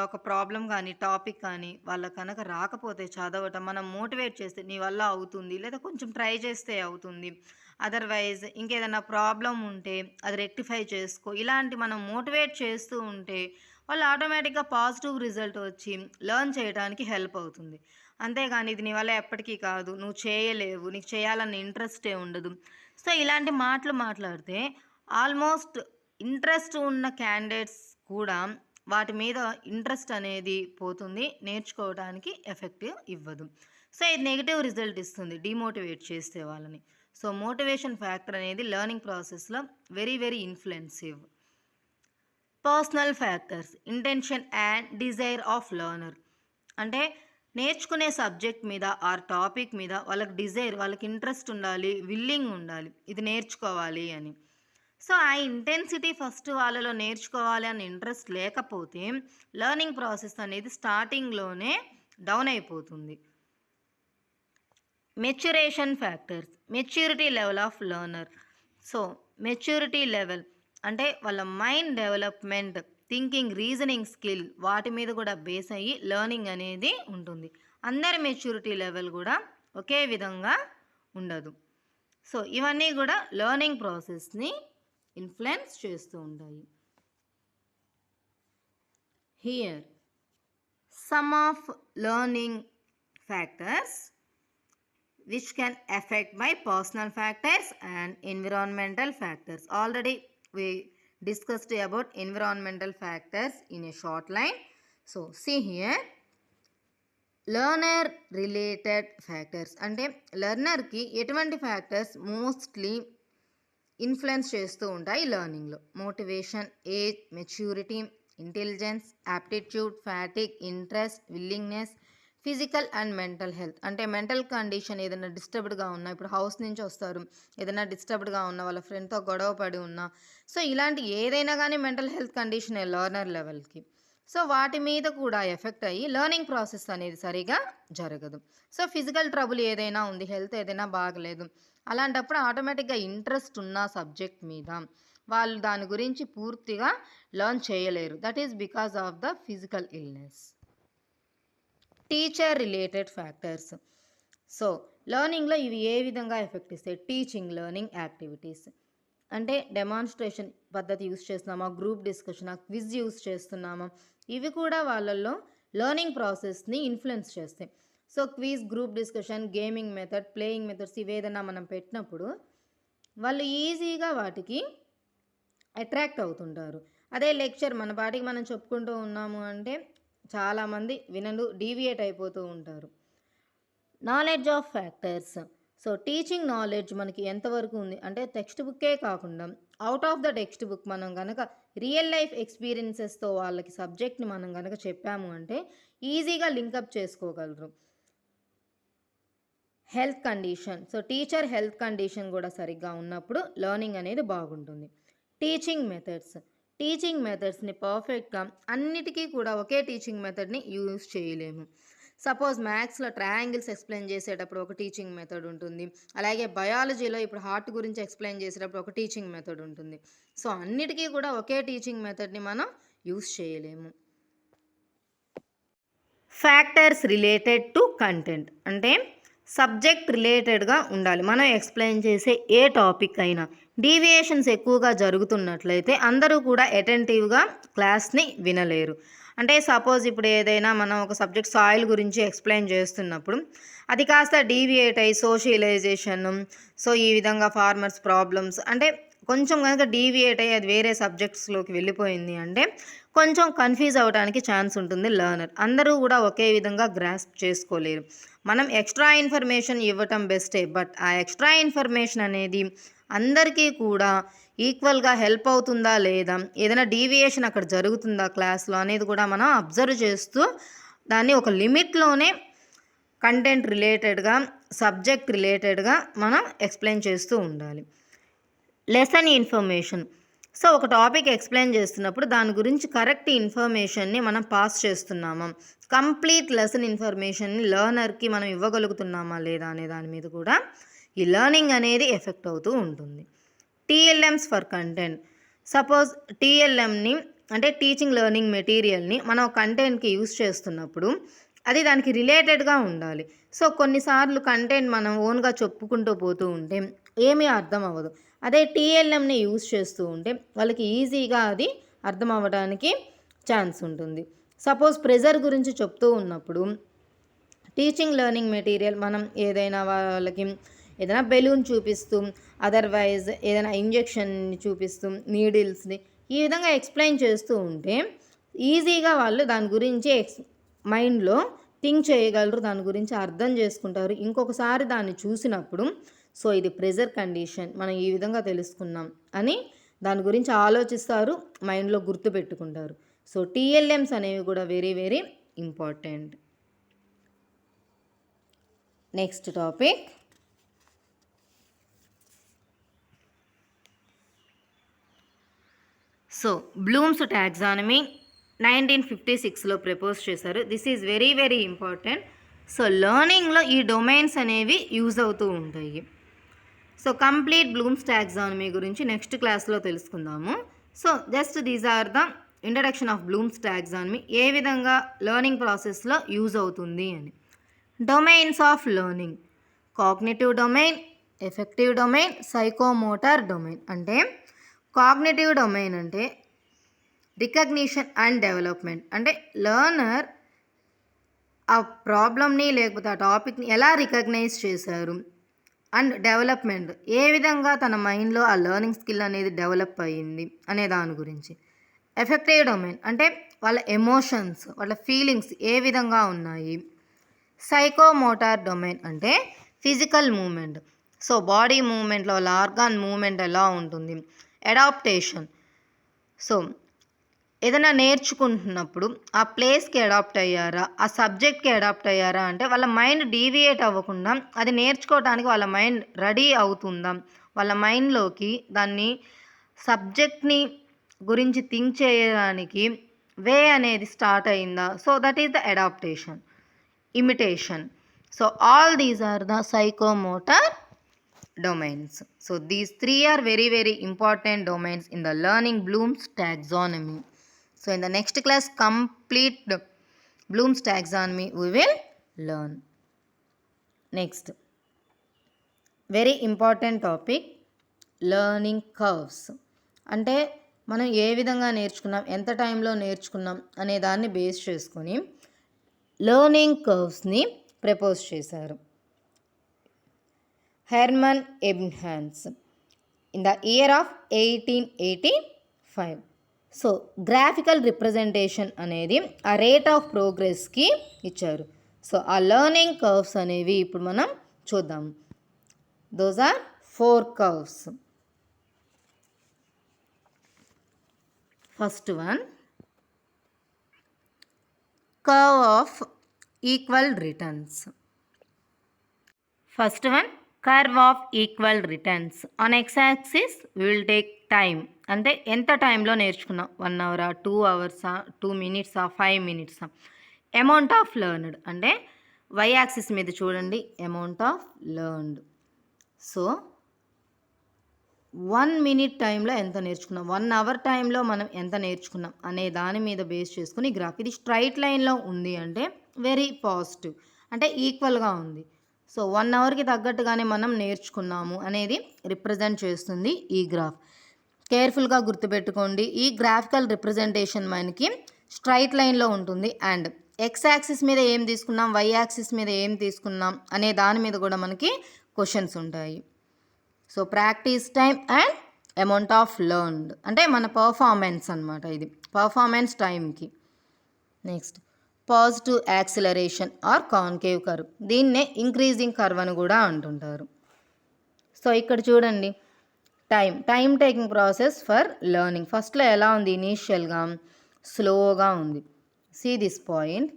ఒక ప్రాబ్లం కానీ టాపిక్ కానీ వాళ్ళకి కనుక రాకపోతే చదవటం మనం మోటివేట్ చేస్తే నీ వల్ల అవుతుంది, లేదా కొంచెం ట్రై చేస్తే అవుతుంది, అదర్వైజ్ ఇంకేదైనా ప్రాబ్లం ఉంటే అది రెక్టిఫై చేసుకో, ఇలాంటి మనం మోటివేట్ చేస్తూ ఉంటే వాళ్ళు ఆటోమేటిక్గా పాజిటివ్ రిజల్ట్ వచ్చి లెర్న్ చేయడానికి హెల్ప్ అవుతుంది. అంతేగాని ఇది నీ వల్ల ఎప్పటికీ కాదు, నువ్వు చేయలేవు, నీకు చేయాలన్న ఇంట్రెస్టే ఉండదు, సో ఇలాంటి మాటలు మాట్లాడితే ఆల్మోస్ట్ ఇంట్రెస్ట్ ఉన్న క్యాండిడేట్స్ కూడా వాటి మీద ఇంట్రెస్ట్ అనేది పోతుంది, నేర్చుకోవడానికి ఎఫెక్టివ్ ఇవ్వదు. సో ఇది నెగిటివ్ రిజల్ట్ ఇస్తుంది డిమోటివేట్ చేస్తే వాళ్ళని. సో మోటివేషన్ ఫ్యాక్టర్ అనేది లెర్నింగ్ ప్రాసెస్లో very very influencive. Personal factors intention and desire of learner. అంటే నేర్చుకునే సబ్జెక్ట్ మీద ఆర్ టాపిక్ మీద వాళ్ళకి డిజైర్, వాళ్ళకి ఇంట్రెస్ట్ ఉండాలి, విల్లింగ్ ఉండాలి ఇది నేర్చుకోవాలి అని. సో ఆ ఇంటెన్సిటీ ఫస్ట్ వాళ్ళలో నేర్చుకోవాలి అన్న ఇంట్రెస్ట్ లేకపోతే లెర్నింగ్ ప్రాసెస్ అనేది స్టార్టింగ్లోనే డౌన్ అయిపోతుంది. Maturation factors maturity level of learner. So maturity level అంటే వాళ్ళ mind development, thinking, reasoning skill వాటి మీద కూడా బేస్ అయ్యి లెర్నింగ్ అనేది ఉంటుంది. అందరి మెచ్యూరిటీ లెవెల్ కూడా ఒకే విధంగా ఉండదు. సో ఇవన్నీ కూడా లెర్నింగ్ ప్రాసెస్ని ఇన్ఫ్లుయెన్స్ చేస్తూ ఉంటాయి. Here some of learning factors which can affect by personal factors and environmental factors. Already we discussed about environmental factors in a short line. So see here, learner related factors అంటే లెర్నర్కి ఎటువంటి factors mostly influence చేస్తూ ఉంటాయి లెర్నింగ్లో. Motivation, age, maturity, intelligence, aptitude, fatigue, interest, willingness, physical and mental health. అంటే mental condition ఏదైనా డిస్టర్బ్డ్గా ఉన్నా, ఇప్పుడు హౌస్ నుంచి వస్తారు, ఏదైనా డిస్టర్బ్డ్గా ఉన్న, వాళ్ళ ఫ్రెండ్తో గొడవ పడి ఉన్నా, సో ఇలాంటి ఏదైనా కానీ మెంటల్ హెల్త్ కండిషన్ లెర్నర్ లెవెల్కి, సో వాటి మీద కూడా ఎఫెక్ట్ అయ్యి లెర్నింగ్ ప్రాసెస్ అనేది సరిగా జరగదు. సో ఫిజికల్ ట్రబుల్ ఏదైనా ఉంది, హెల్త్ ఏదైనా బాగలేదు, అలాంటప్పుడు ఆటోమేటిక్గా ఇంట్రెస్ట్ ఉన్న సబ్జెక్ట్ మీద వాళ్ళు దాని గురించి పూర్తిగా లెర్న్ చేయలేరు. That is because of the physical illness. Teacher related factors. So లెర్నింగ్లో ఇవి ఏ విధంగా ఎఫెక్ట్ ఇస్తాయి? టీచింగ్, లెర్నింగ్ యాక్టివిటీస్ అంటే డెమాన్స్ట్రేషన్ పద్ధతి యూస్ చేస్తున్నామా, గ్రూప్ డిస్కషన్, క్విజ్ యూస్ చేస్తున్నామా, ఇవి కూడా వాళ్ళల్లో లెర్నింగ్ ప్రాసెస్ని ఇన్ఫ్లుయెన్స్ చేస్తాయి. So quiz, group discussion, gaming method, playing methods ఇవేదైనా మనం పెట్టినప్పుడు వాళ్ళు ఈజీగా వాటికి అట్రాక్ట్ అవుతుంటారు. అదే లెక్చర్ మన పాటికి మనం చెప్పుకుంటూ ఉన్నాము అంటే చాలామంది వినలు డీవియేట్ అయిపోతూ ఉంటారు. Knowledge of factors. So teaching knowledge మనకి ఎంతవరకు ఉంది అంటే టెక్స్ట్ బుక్కే కాకుండా out of the text book మనం కనుక రియల్ లైఫ్ ఎక్స్పీరియన్సెస్తో వాళ్ళకి సబ్జెక్ట్ని మనం కనుక చెప్పాము అంటే ఈజీగా లింకప్ చేసుకోగలరు. Health condition. So teacher health condition కూడా సరిగ్గా ఉన్నప్పుడు లెర్నింగ్ అనేది బాగుంటుంది. Teaching methods. టీచింగ్ మెథడ్స్ని పర్ఫెక్ట్గా అన్నిటికీ కూడా ఒకే టీచింగ్ మెథడ్ని యూజ్ చేయలేము. సపోజ్ మ్యాథ్స్లో ట్రయాంగిల్స్ ఎక్స్ప్లెయిన్ చేసేటప్పుడు ఒక టీచింగ్ మెథడ్ ఉంటుంది, అలాగే బయాలజీలో ఇప్పుడు హార్ట్ గురించి ఎక్స్ప్లెయిన్ చేసేటప్పుడు ఒక టీచింగ్ మెథడ్ ఉంటుంది. సో అన్నిటికీ కూడా ఒకే టీచింగ్ మెథడ్ని మనం యూజ్ చేయలేము. ఫ్యాక్టర్స్ రిలేటెడ్ టు కంటెంట్ అంటే సబ్జెక్ట్ రిలేటెడ్గా ఉండాలి. మనం ఎక్స్ప్లెయిన్ చేసే ఏ టాపిక్ అయినా డీవియేషన్స్ ఎక్కువగా జరుగుతున్నట్లయితే అందరూ కూడా అటెంటివ్గా క్లాస్ని వినలేరు. అంటే సపోజ్ ఇప్పుడు ఏదైనా మనం ఒక సబ్జెక్ట్ సాయిల్ గురించి ఎక్స్ప్లెయిన్ చేస్తున్నప్పుడు అది కాస్త డీవియేట్ అయ్యి సోషియలైజేషన్, సో ఈ విధంగా ఫార్మర్స్ ప్రాబ్లమ్స్ అంటే కొంచెం కనుక డీవియేట్ అయ్యి అది వేరే సబ్జెక్ట్స్లోకి వెళ్ళిపోయింది అంటే కొంచెం కన్ఫ్యూజ్ అవ్వడానికి ఛాన్స్ ఉంటుంది లర్నర్. అందరూ కూడా ఒకే విధంగా గ్రాస్ప్ చేసుకోలేరు. మనం ఎక్స్ట్రా ఇన్ఫర్మేషన్ ఇవ్వటం బెస్టే, బట్ ఆ ఎక్స్ట్రా ఇన్ఫర్మేషన్ అనేది అందరికీ కూడా ఈక్వల్గా హెల్ప్ అవుతుందా లేదా, ఏదైనా డీవియేషన్ అక్కడ జరుగుతుందా క్లాస్లో అనేది కూడా మనం అబ్జర్వ్ చేస్తూ దాన్ని ఒక లిమిట్లోనే కంటెంట్ రిలేటెడ్గా, సబ్జెక్ట్ రిలేటెడ్గా మనం ఎక్స్ప్లెయిన్ చేస్తూ ఉండాలి. Lesson information. సో ఒక టాపిక్ ఎక్స్ప్లెయిన్ చేస్తున్నప్పుడు దాని గురించి కరెక్ట్ ఇన్ఫర్మేషన్ని మనం పాస్ చేస్తున్నామా, కంప్లీట్ లెసన్ ఇన్ఫర్మేషన్ని లర్నర్కి మనం ఇవ్వగలుగుతున్నామా లేదా అనే దాని మీద కూడా ఈ లర్నింగ్ అనేది ఎఫెక్ట్ అవుతూ ఉంటుంది. TLMs for content. సపోజ్ టీఎల్ఎంని అంటే టీచింగ్ లెర్నింగ్ మెటీరియల్ని మనం కంటెంట్కి యూస్ చేస్తున్నప్పుడు అది దానికి రిలేటెడ్గా ఉండాలి. సో కొన్నిసార్లు కంటెంట్ మనం ఓన్గా చెప్పుకుంటూ పోతూ ఉంటే ఏమీ అర్థం అవ్వదు. అదే టీఎల్ఎంని యూస్ చేస్తూ ఉంటే వాళ్ళకి ఈజీగా అది అర్థం అవ్వడానికి ఛాన్స్ ఉంటుంది. సపోజ్ ప్రెజర్ గురించి చెప్తూ ఉన్నప్పుడు టీచింగ్ లెర్నింగ్ మెటీరియల్ మనం ఏదైనా వాళ్ళకి ఏదైనా బెలూన్ చూపిస్తూ, అదర్వైజ్ ఏదైనా ఇంజెక్షన్ని చూపిస్తూ, నీడిల్స్ని ఈ విధంగా ఎక్స్ప్లెయిన్ చేస్తూ ఉంటే ఈజీగా వాళ్ళు దాని గురించి మైండ్లో థింక్ చేయగలరు, దాని గురించి అర్థం చేసుకుంటారు. ఇంకొకసారి దాన్ని చూసినప్పుడు సో ఇది ప్రెజర్ కండిషన్, మనం ఈ విధంగా తెలుసుకున్నాం అని దాని గురించి ఆలోచిస్తారు, మైండ్లో గుర్తుపెట్టుకుంటారు. సో టీఎల్ఎమ్స్ అనేవి కూడా very very important. Next topic so Bloom's taxonomy 1956లో ప్రపోజ్ చేశారు. This is very very important. So లర్నింగ్లో ఈ డొమైన్స్ అనేవి యూజ్ అవుతూ ఉంటాయి. సో కంప్లీట్ బ్లూమ్స్ టాక్సానమీ గురించి నెక్స్ట్ క్లాస్లో తెలుసుకుందాము. So just these are the introduction of Bloom's taxonomy, ఏ విధంగా లర్నింగ్ ప్రాసెస్లో యూజ్ అవుతుంది అని. Domains of learning: cognitive domain, effective domain, psychomotor domain. అంటే కాగ్నిటివ్ డొమైన్ అంటే రికగ్నిషన్ అండ్ డెవలప్మెంట్. అంటే లర్నర్ ఆ ప్రాబ్లమ్ని లేకపోతే ఆ టాపిక్ని ఎలా రికగ్నైజ్ చేశారు, అండ్ డెవలప్మెంట్ ఏ విధంగా తన మైండ్లో ఆ లెర్నింగ్ స్కిల్ అనేది డెవలప్ అయ్యింది అనే దాని గురించి. ఎఫెక్టివ్ డొమైన్ అంటే వాళ్ళ ఎమోషన్స్, వాళ్ళ ఫీలింగ్స్ ఏ విధంగా ఉన్నాయి. సైకోమోటార్ డొమైన్ అంటే ఫిజికల్ మూమెంట్, సో బాడీ మూమెంట్లో వాళ్ళ ఆర్గాన్ మూమెంట్ ఎలా ఉంటుంది. అడాప్టేషన్, సో ఏదైనా నేర్చుకుంటున్నప్పుడు ఆ ప్లేస్కి అడాప్ట్ అయ్యారా, ఆ సబ్జెక్ట్కి అడాప్ట్ అయ్యారా, అంటే వాళ్ళ మైండ్ డీవియేట్ అవ్వకుండా అది నేర్చుకోవడానికి వాళ్ళ మైండ్ రెడీ అవుతుందా, వాళ్ళ మైండ్లోకి దాన్ని సబ్జెక్ట్ని గురించి థింక్ చేయడానికి వే అనేది స్టార్ట్ అయిందా. So that is the adaptation. Imitation. So all these are the psychomotor domains. So these three are very very important domains in the learning Bloom's taxonomy. So in the next class, complete Bloom's taxonomy we will learn. Next, very important topic, learning curves. అంటే మనం ఏ విధంగా నేర్చుకున్నాం, ఎంత టైంలో నేర్చుకున్నాం అనే దాన్ని base చేసుకొని లెర్నింగ్ కర్వ్స్ని ప్రపోజ్ చేశారు Hermann Abrahams in the year of 1885. So graphical representation అనేది ఆ రేట్ ఆఫ్ ప్రోగ్రెస్కి ఇచ్చారు. సో ఆ లెర్నింగ్ కర్వ్స్ అనేవి ఇప్పుడు మనం చూద్దాం. Those are 4 curves. First one, curve of equal returns. First one, curve of equal returns. On x axis will take time, అంటే ఎంత టైంలో నేర్చుకున్నాం, 1 అవరా, 2 అవర్సా, 2 మినిట్సా, 5 మినిట్సా. అమౌంట్ ఆఫ్ లెర్న్డ్ అంటే వై యాక్సిస్ మీద చూడండి, amount of learned. So 1 minute టైంలో ఎంత నేర్చుకున్నాం, 1 అవర్ టైంలో మనం ఎంత నేర్చుకున్నాం అనే దాని మీద బేస్ చేసుకుని గ్రాఫ్. ఇది స్ట్రైట్ లైన్లో ఉంది అంటే వెరీ పాజిటివ్, అంటే ఈక్వల్గా ఉంది. సో 1 అవర్కి తగ్గట్టుగానే మనం నేర్చుకున్నాము అనేది రిప్రజెంట్ చేస్తుంది ఈ గ్రాఫ్. కేర్ఫుల్గా గుర్తుపెట్టుకోండి, ఈ గ్రాఫికల్ రిప్రజెంటేషన్ మనకి స్ట్రైట్ లైన్లో ఉంటుంది. అండ్ ఎక్స్ యాక్సిస్ మీద ఏం తీసుకున్నాం, వై యాక్సిస్ మీద ఏం తీసుకున్నాం అనే దాని మీద కూడా మనకి క్వశ్చన్స్ ఉంటాయి. So practice time and amount of learned అంటే మన పర్ఫార్మెన్స్ అనమాట, ఇది పర్ఫార్మెన్స్ టైంకి. Next positive acceleration or concave curve, దీన్నే ఇంక్రీజింగ్ కర్వ్ అని కూడా అంటుంటారు. సో ఇక్కడ చూడండి, time taking process for learning. ఫస్ట్లో ఎలా ఉంది, ఇనీషియల్గా స్లోగా ఉంది. సీ దిస్ పాయింట్,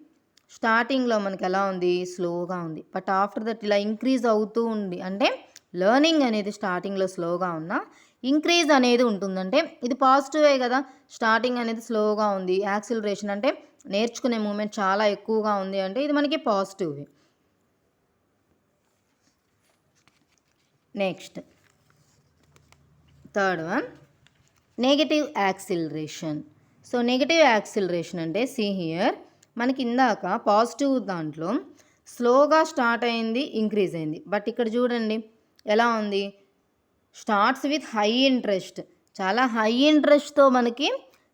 స్టార్టింగ్లో మనకి ఎలా ఉంది, స్లోగా ఉంది. బట్ ఆఫ్టర్ దట్ ఇలా ఇంక్రీజ్ అవుతూ ఉంది. అంటే లెర్నింగ్ అనేది స్టార్టింగ్లో స్లోగా ఉన్నా ఇంక్రీజ్ అనేది ఉంటుందంటే ఇది పాజిటివే కదా. స్టార్టింగ్ అనేది స్లోగా ఉంది, యాక్సిలరేషన్ అంటే నేర్చుకునే మూమెంట్ చాలా ఎక్కువగా ఉంది అంటే ఇది మనకి పాజిటివే. Next third one, negative acceleration. So negative acceleration అంటే సీ హియర్, మనకి ఇందాక పాజిటివ్ దాంట్లో స్లోగా స్టార్ట్ అయింది, ఇంక్రీజ్ అయింది. బట్ ఇక్కడ చూడండి ఎలా ఉంది, స్టార్ట్స్ విత్ హై ఇంట్రెస్ట్, చాలా హై ఇంట్రెస్ట్తో మనకి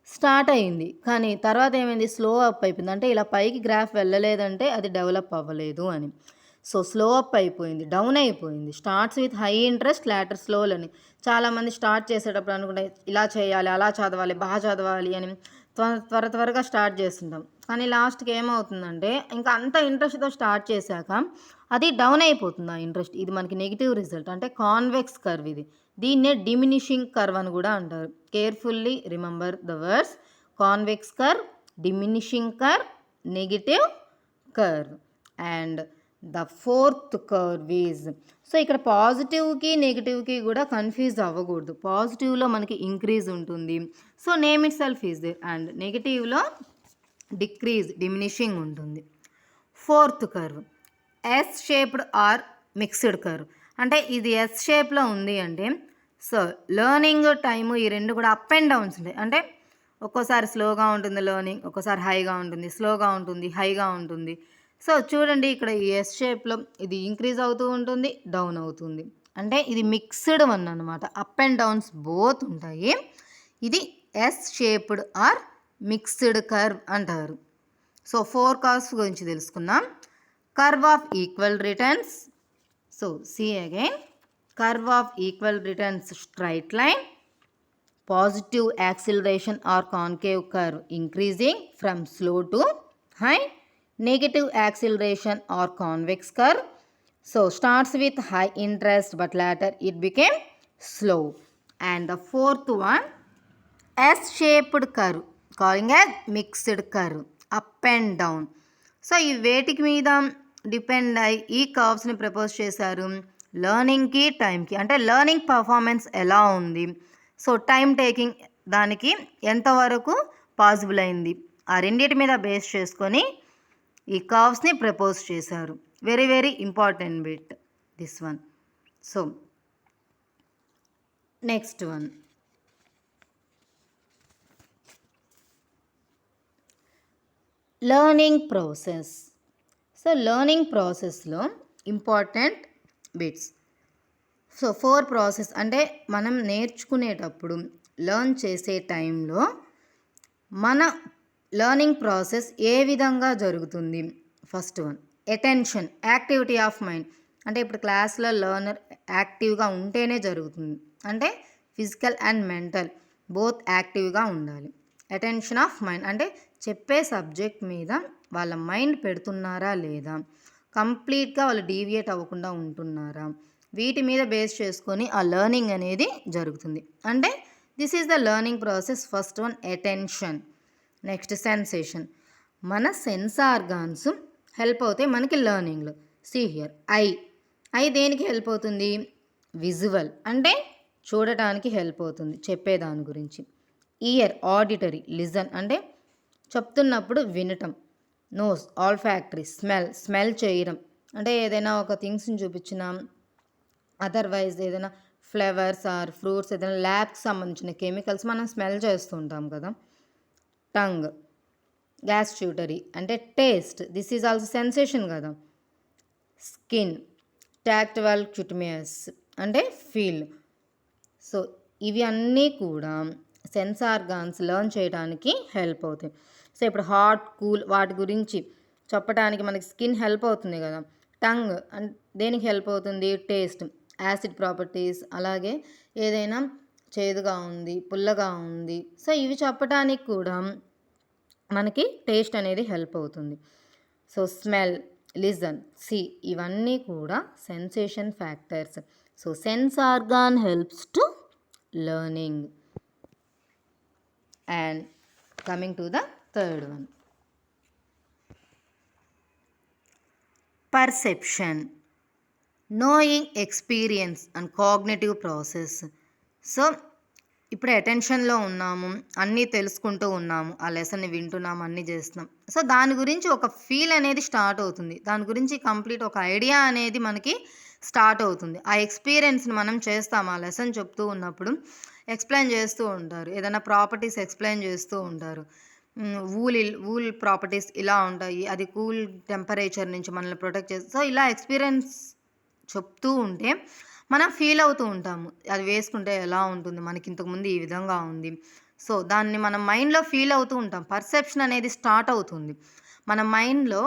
స్టార్ట్ అయింది. కానీ తర్వాత ఏమైంది, స్లో అప్ అయిపోయింది. అంటే ఇలా పైకి గ్రాఫ్ వెళ్ళలేదంటే అది డెవలప్ అవ్వలేదు అని. సో స్లో అప్ అయిపోయింది, డౌన్ అయిపోయింది. Starts with high interest, later slow అని. చాలామంది స్టార్ట్ చేసేటప్పుడు అనుకుంటే ఇలా చేయాలి, అలా చదవాలి, బాగా చదవాలి అని త్వరగా స్టార్ట్ చేస్తుంటాం. కానీ లాస్ట్కి ఏమవుతుందంటే ఇంకా అంత ఇంట్రెస్ట్తో స్టార్ట్ చేశాక అది డౌన్ అయిపోతుంది ఆ ఇంట్రెస్ట్. ఇది మనకి నెగిటివ్ రిజల్ట్, అంటే కాన్వెక్స్ కర్వ్ ఇది. దీన్నే డిమినిషింగ్ కర్వ్ అని కూడా అంటారు. Carefully remember the words convex curve, diminishing curve, negative curve. And the fourth curve is, so ఇక్కడ పాజిటివ్కి నెగిటివ్కి కూడా కన్ఫ్యూజ్ అవ్వకూడదు. పాజిటివ్లో మనకి ఇంక్రీజ్ ఉంటుంది, so name itself is there. And నెగిటివ్లో డిక్రీజ్, డిమినిషింగ్ ఉంటుంది. Fourth curve S shaped or mixed curve. అంటే ఇది yes షేప్లో ఉంది అంటే సో లెర్నింగ్ టైము ఈ రెండు కూడా అప్ అండ్ డౌన్స్ ఉంటాయి. అంటే ఒక్కోసారి స్లోగా ఉంటుంది లెర్నింగ్, ఒక్కోసారి హైగా ఉంటుంది, స్లోగా ఉంటుంది, హైగా ఉంటుంది. సో చూడండి ఇక్కడ ఈ ఎస్ షేప్లో ఇది ఇంక్రీజ్ అవుతూ ఉంటుంది, డౌన్ అవుతుంది. అంటే ఇది మిక్స్డ్ వన్ అనమాట, అప్ అండ్ డౌన్స్ బోత్ ఉంటాయి. ఇది S shaped or mixed curve అంటారు. సో 4 కర్వ్స్ గురించి తెలుసుకుందాం. Curve of equal returns. So see again, curve of equal returns straight line, positive acceleration or concave curve increasing from slow to high, negative acceleration or convex curve. So starts with high interest but later it became slow. And the fourth one, S-shaped curve, calling as mixed curve, up and down. So ఈ వేటికి మీద depend అయ్యి ఈ కర్వ్స్ని propose చేశారు, లెర్నింగ్కి, టైంకి. అంటే learning performance ఎలా ఉంది, సో టైం టేకింగ్ దానికి ఎంతవరకు పాసిబుల్ అయింది, ఆ రెండింటి మీద బేస్ చేసుకొని ఈ కర్వ్స్ని ప్రపోజ్ చేశారు. Very very important bit this one. So next one, learning process. So learning ప్రాసెస్లో ఇంపార్టెంట్ బిట్స్. సో 4 ప్రాసెస్ అంటే మనం నేర్చుకునేటప్పుడు లెర్న్ చేసే టైంలో మన లెర్నింగ్ ప్రాసెస్ ఏ విధంగా జరుగుతుంది. First one, attention, activity of mind. అంటే ఇప్పుడు క్లాస్లో లెర్నర్ యాక్టివ్గా ఉంటేనే జరుగుతుంది. అంటే ఫిజికల్ అండ్ మెంటల్ బోత్ యాక్టివ్గా ఉండాలి. అటెన్షన్ ఆఫ్ మైండ్ అంటే చెప్పే సబ్జెక్ట్ మీద వాళ్ళ మైండ్ పెడుతున్నారా లేదా, కంప్లీట్గా వాళ్ళు డీవియేట్ అవ్వకుండా ఉంటున్నారా, వీటి మీద బేస్ చేసుకొని ఆ లెర్నింగ్ అనేది జరుగుతుంది. అంటే this is the learning process. First one attention. Next sensation, మన సెన్స్ ఆర్గాన్స్ హెల్ప్ అవుతాయి మనకి లెర్నింగ్లో. సీ హియర్, ఐ దేనికి హెల్ప్ అవుతుంది, విజువల్ అంటే చూడటానికి హెల్ప్ అవుతుంది చెప్పేదాని గురించి. ఇయర్ ఆడిటరీ, లిజన్ అంటే చెప్తున్నప్పుడు వినటం. నోస్ ఆల్ఫాక్టరీ, స్మెల్ చేయడం అంటే ఏదైనా ఒక థింగ్స్ని చూపించినా, అదర్వైజ్ ఏదైనా ఫ్లేవర్స్ ఆర్ ఫ్రూట్స్, ఏదైనా ల్యాబ్కి సంబంధించిన కెమికల్స్ మనం స్మెల్ చేస్తుంటాం కదా. టంగ్, గ్యాస్ట్యూటరీ అంటే taste, this is also sensation కదా. స్కిన్, టాక్టివల్ క్యూటమియస్ అంటే ఫీల్. సో ఇవి అన్నీ కూడా సెన్స్ ఆర్గాన్స్ లెర్న్ చేయడానికి హెల్ప్ అవుతాయి. సో ఇప్పుడు హాట్, కూల్ వాటి గురించి చెప్పడానికి మనకి స్కిన్ హెల్ప్ అవుతుంది కదా. టంగ్ దేనికి హెల్ప్ అవుతుంది, టేస్ట్, యాసిడ్ ప్రాపర్టీస్. అలాగే ఏదైనా చేదుగా ఉంది, పుల్లగా ఉంది. సో ఇవి చెప్పటానికి కూడా మనకి టేస్ట్ అనేది హెల్ప్ అవుతుంది. సో స్మెల్, లిజన్, సీ ఇవన్నీ కూడా sensation factors. So sense organ helps to learning. And coming to the third one, perception, knowing, experience and cognitive process. So ఇప్పుడు అటెన్షన్లో ఉన్నాము, అన్నీ తెలుసుకుంటూ ఉన్నాము, ఆ లెసన్ని వింటున్నాము, అన్నీ చేస్తున్నాం. సో దాని గురించి ఒక ఫీల్ అనేది స్టార్ట్ అవుతుంది, దాని గురించి కంప్లీట్ ఒక ఐడియా అనేది మనకి స్టార్ట్ అవుతుంది. ఆ ఎక్స్పీరియన్స్ని మనం చేస్తాము. ఆ లెసన్ చెప్తూ ఉన్నప్పుడు ఎక్స్ప్లెయిన్ చేస్తూ ఉంటారు, ఏదైనా ప్రాపర్టీస్ ఎక్స్ప్లెయిన్ చేస్తూ ఉంటారు. వూల్ ప్రాపర్టీస్ ఇలా ఉంటాయి, అది కూల్ టెంపరేచర్ నుంచి మనల్ని ప్రొటెక్ట్ చేస్తుంది. సో ఇలా ఎక్స్పీరియన్స్ చెప్తూ ఉంటే మనం ఫీల్ అవుతూ ఉంటాము, అది వేసుకుంటే ఎలా ఉంటుంది, మనకి ఇంతకుముందు ఈ విధంగా ఉంది. సో దాన్ని మనం మైండ్లో ఫీల్ అవుతూ ఉంటాం. పర్సెప్షన్ అనేది స్టార్ట్ అవుతుంది మన మైండ్లో.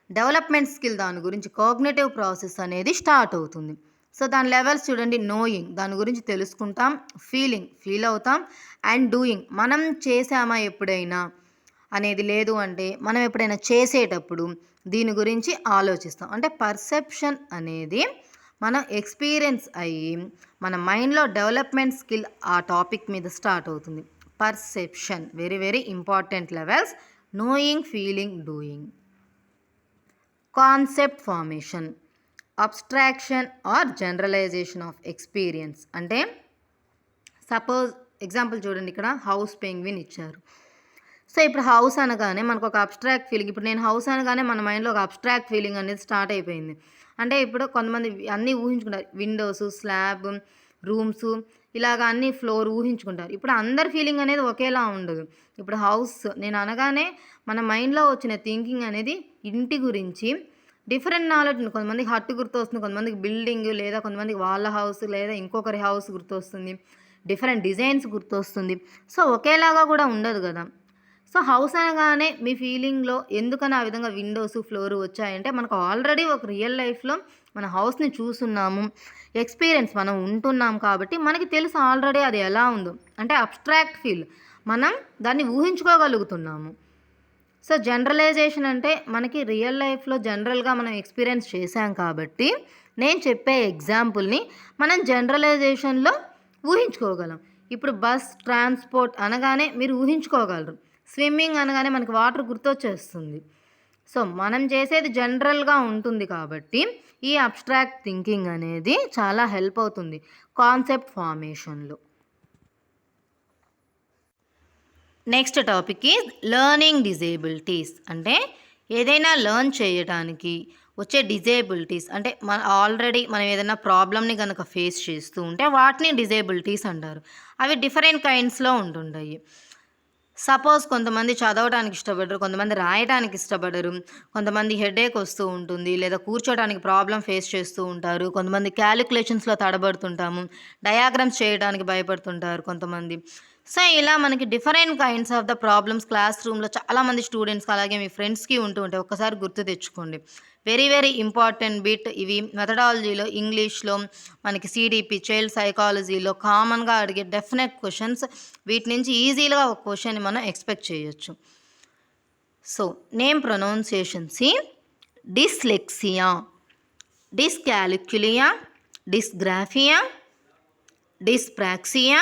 డెవలప్మెంట్ స్కిల్ దాని గురించి, కాగ్నిటివ్ ప్రాసెస్ అనేది స్టార్ట్ అవుతుంది. సో దాని లెవెల్స్ చూడండి, నోయింగ్ దాని గురించి తెలుసుకుంటాం, ఫీల్ అవుతాం, అండ్ డూయింగ్ మనం చేసామా ఎప్పుడైనా అనేది, లేదు అంటే మనం ఎప్పుడైనా చేసేటప్పుడు దీని గురించి ఆలోచిస్తాం. అంటే పర్సెప్షన్ అనేది మనం ఎక్స్పీరియన్స్ అయ్యి మన మైండ్లో డెవలప్మెంట్ స్కిల్ ఆ టాపిక్ మీద స్టార్ట్ అవుతుంది. Perception very very important levels, knowing, feeling, doing. Concept formation, abstraction or generalisation of experience. అంటే సపోజ్ ఎగ్జాంపుల్ చూడండి, ఇక్కడ హౌస్ పెంగ్విన్ ఇచ్చారు. సో ఇప్పుడు హౌస్ అనగానే మనకు ఒక అబ్స్ట్రాక్ట్ ఫీలింగ్, ఇప్పుడు నేను హౌస్ అనగానే మన మైండ్లో ఒక అబ్స్ట్రాక్ట్ ఫీలింగ్ అనేది స్టార్ట్ అయిపోయింది. అంటే ఇప్పుడు కొంతమంది అన్నీ ఊహించుకుంటారు, విండోస్, స్లాబ్, రూమ్స్, ఇలాగ అన్ని ఫ్లోర్ ఊహించుకుంటారు. ఇప్పుడు అందరి ఫీలింగ్ అనేది ఒకేలా ఉండదు. ఇప్పుడు హౌస్ నేను అనగానే మన మైండ్లో వచ్చిన థింకింగ్ అనేది ఇంటి గురించి డిఫరెంట్ నాలెడ్జ్ ఉంది. కొంతమందికి హట్ గుర్తొస్తుంది, కొంతమందికి బిల్డింగ్, లేదా కొంతమందికి వాళ్ళ హౌస్, లేదా ఇంకొకరి హౌస్ గుర్తొస్తుంది, డిఫరెంట్ డిజైన్స్ గుర్తొస్తుంది. సో ఒకేలాగా కూడా ఉండదు కదా. సో హౌస్ అనగానే మీ ఫీలింగ్లో ఎందుకని ఆ విధంగా విండోస్, ఫ్లోర్ వచ్చాయంటే మనకు ఆల్రెడీ ఒక రియల్ లైఫ్లో మన హౌస్ని చూస్తున్నాము, ఎక్స్పీరియన్స్ మనం ఉంటున్నాం కాబట్టి మనకి తెలుసు ఆల్రెడీ అది ఎలా ఉందో. అంటే అబ్స్ట్రాక్ట్ ఫీల్, మనం దాన్ని ఊహించుకోగలుగుతున్నాము. సో జనరలైజేషన్ అంటే మనకి రియల్ లైఫ్లో జనరల్గా మనం ఎక్స్పీరియన్స్ చేశాం కాబట్టి నేను చెప్పే ఎగ్జాంపుల్ని మనం జనరలైజేషన్లో ఊహించుకోగలం. ఇప్పుడు బస్, ట్రాన్స్పోర్ట్ అనగానే మీరు ఊహించుకోగలరు, స్విమ్మింగ్ అనగానే మనకి వాటర్ గుర్తొచ్చేస్తుంది. సో మనం చేసేది జనరల్గా ఉంటుంది కాబట్టి ఈ అబ్స్ట్రాక్ట్ థింకింగ్ అనేది చాలా హెల్ప్ అవుతుంది కాన్సెప్ట్ ఫార్మేషన్లో. Next topic is learning disabilities. అంటే ఏదైనా లెర్న్ చేయడానికి వచ్చే డిజేబిలిటీస్, అంటే మనం ఏదైనా ప్రాబ్లమ్ని కనుక ఫేస్ చేస్తూ ఉంటే వాటిని డిజేబిలిటీస్ అంటారు. అవి డిఫరెంట్ కైండ్స్లో ఉంటుంటాయి. సపోజ్ కొంతమంది చదవడానికి ఇష్టపడరు, కొంతమంది రాయడానికి ఇష్టపడరు, కొంతమంది హెడేక్ వస్తూ ఉంటుంది, లేదా కూర్చోడానికి ప్రాబ్లం ఫేస్ చేస్తూ ఉంటారు, కొంతమంది క్యాలిక్యులేషన్స్లో తడబడుతుంటాము, డయాగ్రామ్స్ చేయడానికి భయపడుతుంటారు కొంతమంది. సో ఇలా మనకి different kinds of the problems class రూమ్లో చాలామంది స్టూడెంట్స్కి అలాగే మీ ఫ్రెండ్స్కి ఉంటూ ఉంటాయి. ఒక్కసారి గుర్తు తెచ్చుకోండి, వెరీ వెరీ ఇంపార్టెంట్ బిట్ ఇవి. మెథడాలజీలో, ఇంగ్లీష్లో, మనకి సిడిపి, చైల్డ్ సైకాలజీలో కామన్గా అడిగే డెఫినెట్ క్వశ్చన్స్. వీటి నుంచి ఈజీగా ఒక క్వశ్చన్ మనం ఎక్స్పెక్ట్ చేయొచ్చు. So name pronunciation, see dyslexia, dyscalculia, dysgraphia, dyspraxia,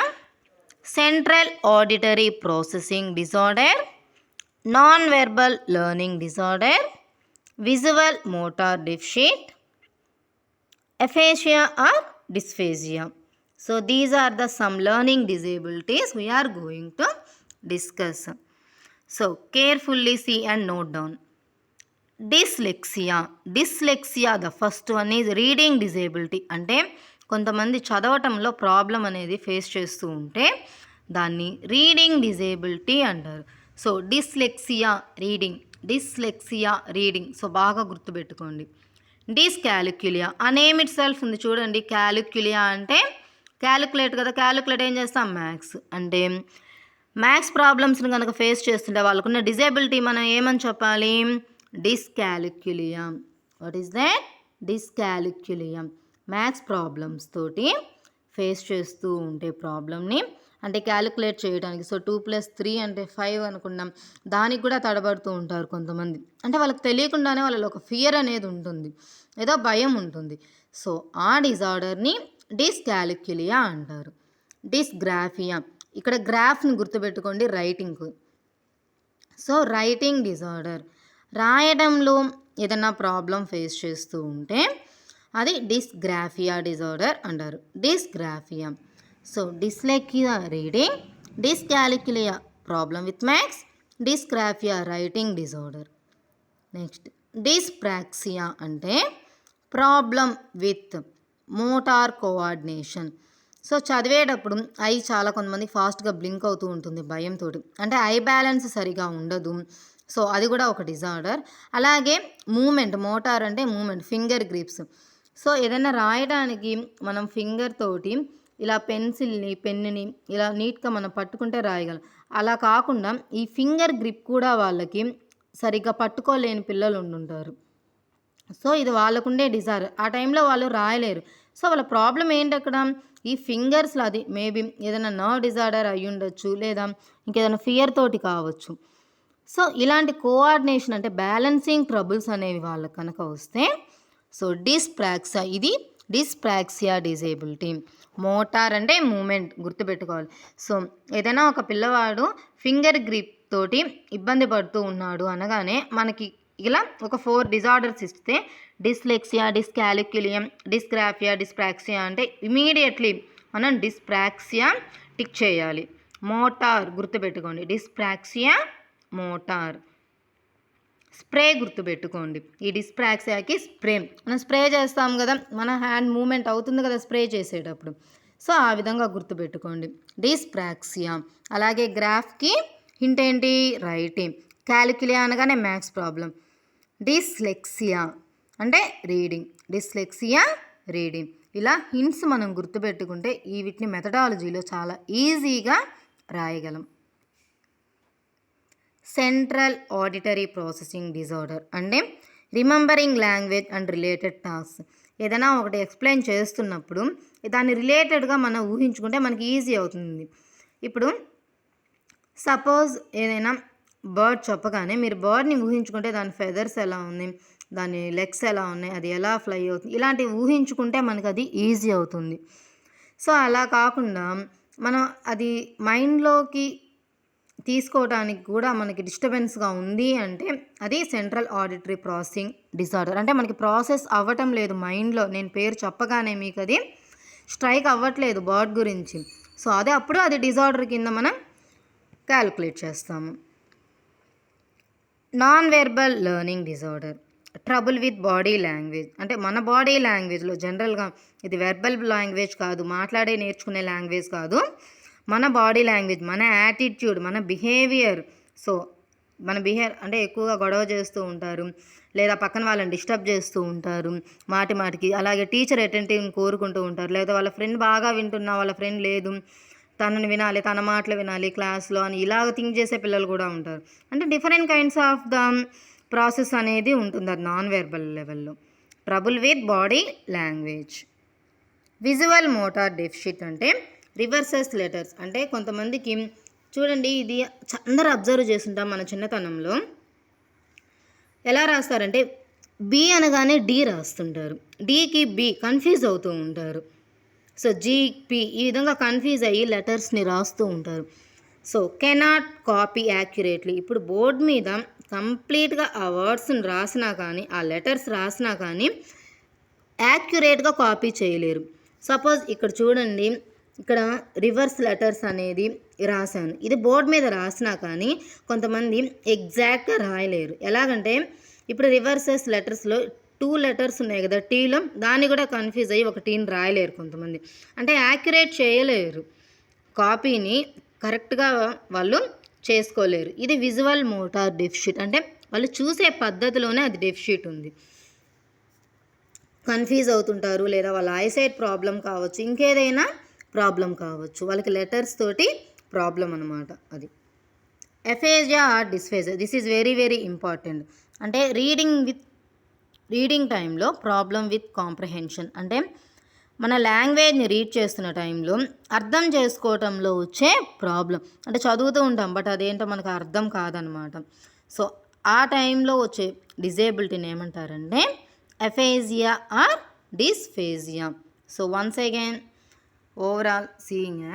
central auditory processing disorder, non verbal learning disorder, visual motor deficit, aphasia or dysphasia. So these are the some learning disabilities we are going to discuss. So carefully see and note down. Dyslexia, the first one is reading disability. అంటే కొంతమంది చదవటంలో problem అనేది face చేస్తూ ఉంటే దాన్ని reading disability అంటారు. So dyslexia reading, so బాగా గుర్తుపెట్టుకోండి. Dyscalculia, ఆ నేమ్ ఇట్ సెల్ఫ్ ఉంది చూడండి, క్యాలిక్యులియా అంటే క్యాలిక్యులేట్ కదా, క్యాలిక్యులేట్ ఏం చేస్తాం, మ్యాథ్స్. అంటే మ్యాథ్స్ ప్రాబ్లమ్స్ని కనుక ఫేస్ చేస్తుంటే వాళ్ళకున్న డిజేబిలిటీ మనం ఏమని చెప్పాలి, dyscalculia. What is that, dyscalculia. Maths problems తోటి ఫేస్ చేస్తూ ఉంటే ప్రాబ్లమ్ని, అంటే క్యాలిక్యులేట్ చేయడానికి. సో 2+3 అంటే 5 అనుకున్నాం, దానికి కూడా తడబడుతూ ఉంటారు కొంతమంది. అంటే వాళ్ళకి తెలియకుండానే వాళ్ళలో ఒక ఫియర్ అనేది ఉంటుంది, ఏదో భయం ఉంటుంది. సో ఆ డిజార్డర్ని డిస్కాలిక్యులియా అంటారు. డిస్గ్రాఫియా, ఇక్కడ గ్రాఫ్ని గుర్తుపెట్టుకోండి రైటింగ్కు. సో రైటింగ్ డిజార్డర్, రాయడంలో ఏదైనా ప్రాబ్లం ఫేస్ చేస్తూ ఉంటే అది డిస్గ్రాఫియా డిజార్డర్ అంటారు. Dysgraphia. So dyslexia reading, dyscalculia problem with maths, dysgraphia writing disorder. Next dyspraxia అంటే problem with motor coordination. So చదివేటప్పుడు ఐ చాలా కొంతమంది ఫాస్ట్గా బ్లింక్ అవుతూ ఉంటుంది భయంతో, అంటే ఐ బ్యాలెన్స్ సరిగా ఉండదు. సో అది కూడా ఒక డిజార్డర్. అలాగే మూమెంట్, మోటార్ అంటే మూమెంట్, ఫింగర్ గ్రిప్స్. సో ఏదైనా రాయడానికి మనం ఫింగర్ తోటి ఇలా పెన్సిల్ని, పెన్నుని ఇలా నీట్గా మనం పట్టుకుంటే రాయగలం. అలా కాకుండా ఈ ఫింగర్ గ్రిప్ కూడా వాళ్ళకి సరిగ్గా పట్టుకోలేని పిల్లలు ఉండుంటారు. సో ఇది వాళ్ళకుండే డిజార్డర్. ఆ టైంలో వాళ్ళు రాయలేరు. సో వాళ్ళ ప్రాబ్లం ఏంటి అక్కడ, ఈ ఫింగర్స్లో. అది మేబీ ఏదైనా నర్వ్ డిజార్డర్ అయి ఉండొచ్చు, లేదా ఇంకేదైనా ఫియర్ తోటి కావచ్చు. సో ఇలాంటి కోఆర్డినేషన్ అంటే బ్యాలెన్సింగ్ ట్రబుల్స్ అనేవి వాళ్ళకి కనుక వస్తే, సో డిస్ప్రాక్సియా, ఇది డిస్ప్రాక్సియా డిజేబిలిటీ. మోటార్ అంటే మూమెంట్ గుర్తుపెట్టుకోవాలి. సో ఏదైనా ఒక పిల్లవాడు ఫింగర్ గ్రిప్ తోటి ఇబ్బంది పడుతూ ఉన్నాడు అనగానే మనకి ఇలా ఒక 4 డిజార్డర్స్ ఇస్తే, డిస్లెక్సియా, డిస్కాలిక్యులియం, డిస్గ్రాఫియా, డిస్ప్రాక్సియా అంటే ఇమీడియట్లీ మనం డిస్ప్రాక్సియా టిక్ చేయాలి. మోటార్ గుర్తుపెట్టుకోండి, డిస్ప్రాక్సియా మోటార్. స్ప్రే గుర్తుపెట్టుకోండి, ఈ డిస్ప్రాక్సియాకి స్ప్రే. మనం స్ప్రే చేస్తాం కదా, మన హ్యాండ్ మూమెంట్ అవుతుంది కదా స్ప్రే చేసేటప్పుడు. సో ఆ విధంగా గుర్తుపెట్టుకోండి డిస్ప్రాక్సియా. అలాగే గ్రాఫ్కి హింట్ ఏంటి, రైటింగ్. క్యాలిక్యులియా అనగానే మ్యాథ్స్ ప్రాబ్లం. డిస్లెక్సియా అంటే రీడింగ్, డిస్లెక్సియా రీడింగ్. ఇలా హింట్స్ మనం గుర్తుపెట్టుకుంటే ఈ వీటిని మెథడాలజీలో చాలా ఈజీగా రాయగలం. సెంట్రల్ ఆడిటరీ ప్రాసెసింగ్ డిజార్డర్ అంటే remembering language and related task. ఏదైనా ఒకటి ఎక్స్ప్లెయిన్ చేస్తున్నప్పుడు దాన్ని రిలేటెడ్గా మనం ఊహించుకుంటే మనకి ఈజీ అవుతుంది. ఇప్పుడు సపోజ్ ఏదైనా బర్డ్ చెప్పగానే మీరు బర్డ్ని ఊహించుకుంటే దాని ఫెదర్స్ ఎలా ఉంది, దాని లెగ్స్ ఎలా ఉన్నాయి, అది ఎలా ఫ్లై అవుతుంది, ఇలాంటివి ఊహించుకుంటే మనకు అది ఈజీ అవుతుంది. సో అలా కాకుండా మనం అది మైండ్లోకి తీసుకోవడానికి కూడా మనకి డిస్టర్బెన్స్గా ఉంది అంటే అది సెంట్రల్ ఆడిటరీ ప్రాసెసింగ్ డిజార్డర్. అంటే మనకి ప్రాసెస్ అవ్వటం లేదు మైండ్లో, నేను పేరు చెప్పగానే మీకు అది స్ట్రైక్ అవ్వట్లేదు బర్డ్ గురించి. సో అదే అప్పుడు అది డిజార్డర్ కింద మనం క్యాలిక్యులేట్ చేస్తాము. Non verbal learning disorder, trouble with body language. అంటే మన బాడీ లాంగ్వేజ్లో జనరల్గా ఇది వెర్బల్ లాంగ్వేజ్ కాదు, మాట్లాడే నేర్చుకునే లాంగ్వేజ్ కాదు, మన బాడీ లాంగ్వేజ్, మన యాటిట్యూడ్, మన బిహేవియర్. సో మన బిహేవియర్ అంటే ఎక్కువగా గొడవ చేస్తూ ఉంటారు, లేదా పక్కన వాళ్ళని డిస్టర్బ్ చేస్తూ ఉంటారు మాటి మాటికి. అలాగే టీచర్ అటెంటివ్ని కోరుకుంటూ ఉంటారు, లేదా వాళ్ళ ఫ్రెండ్ బాగా వింటున్నా వాళ్ళ ఫ్రెండ్ లేదు, తనని వినాలి, తన మాటలు వినాలి క్లాస్లో అని ఇలాగ థింక్ చేసే పిల్లలు కూడా ఉంటారు. అంటే different kinds of the process అనేది ఉంటుంది అది నాన్ వెర్బల్ లెవెల్లో. Trouble with body language. Visual motor deficit అంటే రివర్సెస్ లెటర్స్. అంటే కొంతమందికి చూడండి, ఇది అందరూ అబ్జర్వ్ చేస్తుంటాం మన చిన్నతనంలో. ఎలా రాస్తారంటే బి అనగానే డి రాస్తుంటారు, డీకి బి కన్ఫ్యూజ్ అవుతూ ఉంటారు. సో జీపీ ఈ విధంగా కన్ఫ్యూజ్ అయ్యి లెటర్స్ని రాస్తూ ఉంటారు. So cannot copy accurately. ఇప్పుడు బోర్డు మీద కంప్లీట్గా ఆ వర్డ్స్ని రాసినా కానీ, ఆ లెటర్స్ రాసినా కానీ యాక్యురేట్గా కాపీ చేయలేరు. సపోజ్ ఇక్కడ చూడండి, ఇక్కడ రివర్స్ లెటర్స్ అనేది రాశాను, ఇది బోర్డు మీద రాసినా కానీ కొంతమంది ఎగ్జాక్ట్గా రాయలేరు. ఎలాగంటే ఇప్పుడు రివర్సెస్ లెటర్స్లో 2 లెటర్స్ ఉన్నాయి కదా టీలో, దాన్ని కూడా కన్ఫ్యూజ్ అయ్యి ఒక టీని రాయలేరు కొంతమంది. అంటే యాక్యురేట్ చేయలేరు, కాపీని కరెక్ట్గా వాళ్ళు చేసుకోలేరు. ఇది విజువల్ మోటార్ డెఫిషిట్. అంటే వాళ్ళు చూసే పద్ధతిలోనే అది డెఫిషిట్ ఉంది, కన్ఫ్యూజ్ అవుతుంటారు, లేదా వాళ్ళ ఐసైట్ ప్రాబ్లం కావచ్చు, ఇంకేదైనా ప్రాబ్లం కావచ్చు, వాళ్ళకి లెటర్స్ తోటి ప్రాబ్లం అనమాట అది. Aphasia or dysphasia, this is very very important. అంటే రీడింగ్ టైంలో ప్రాబ్లం విత్ కాంప్రహెన్షన్. అంటే మన లాంగ్వేజ్ని రీడ్ చేస్తున్న టైంలో అర్థం చేసుకోవటంలో వచ్చే ప్రాబ్లం, అంటే చదువుతూ ఉంటాం బట్ అదేంటో మనకు అర్థం కాదనమాట. సో ఆ టైంలో వచ్చే డిజేబిలిటీని ఏమంటారంటే aphasia or dysphasia. So once again overall seeing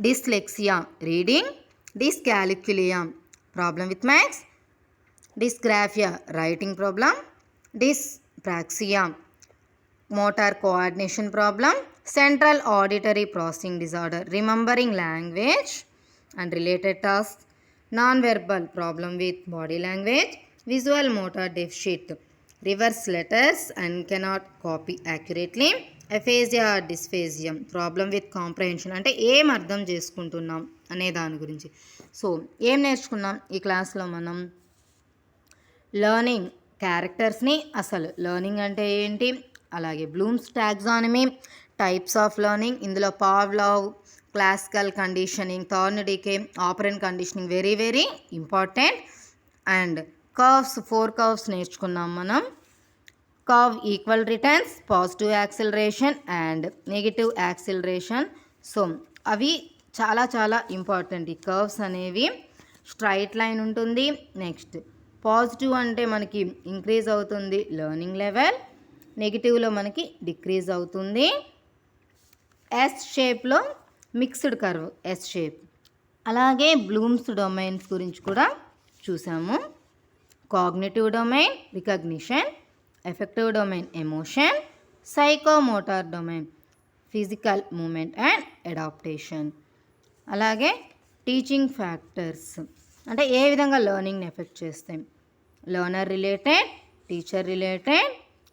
dyslexia reading, dyscalculia problem with maths, dysgraphia writing problem, dyspraxia motor coordination problem, central auditory processing disorder remembering language and related tasks, non-verbal problem with body language, visual motor deficit, reverse letters and cannot copy accurately, aphasia dysphasia problem with comprehension, అంటే ఏం అర్థం చేసుకుంటున్నాం అనే దాని గురించి. So ఏం నేర్చుకున్నాం ఈ క్లాస్లో మనం? లెర్నింగ్ క్యారెక్టర్స్ని, అసలు లెర్నింగ్ అంటే ఏంటి, అలాగే Bloom's taxonomy, types of learning, ఇందులో Pavlov, classical conditioning, Thorndike, operant conditioning very very important. And curves, 4 curves నేర్చుకున్నాం మనం. Curve equal returns, positive acceleration and negative acceleration. So అవి చాలా చాలా ఇంపార్టెంట్. ఈ కర్వ్స్ అనేవి స్ట్రైట్ లైన్ ఉంటుంది. నెక్స్ట్ పాజిటివ్ అంటే మనకి ఇంక్రీజ్ అవుతుంది లెర్నింగ్ లెవెల్, నెగిటివ్లో మనకి డిక్రీజ్ అవుతుంది. ఎస్ షేప్లో మిక్స్డ్ కర్వ్ ఎస్ షేప్. అలాగే బ్లూమ్స్ డొమైన్స్ గురించి కూడా చూసాము. Cognitive domain recognition, affective domain emotion, psychomotor domain physical movement and adaptation. అలాగే టీచింగ్ ఫ్యాక్టర్స్ అంటే ఏ విధంగా లెర్నింగ్ని ఎఫెక్ట్ చేస్తాయి, learner related, teacher related,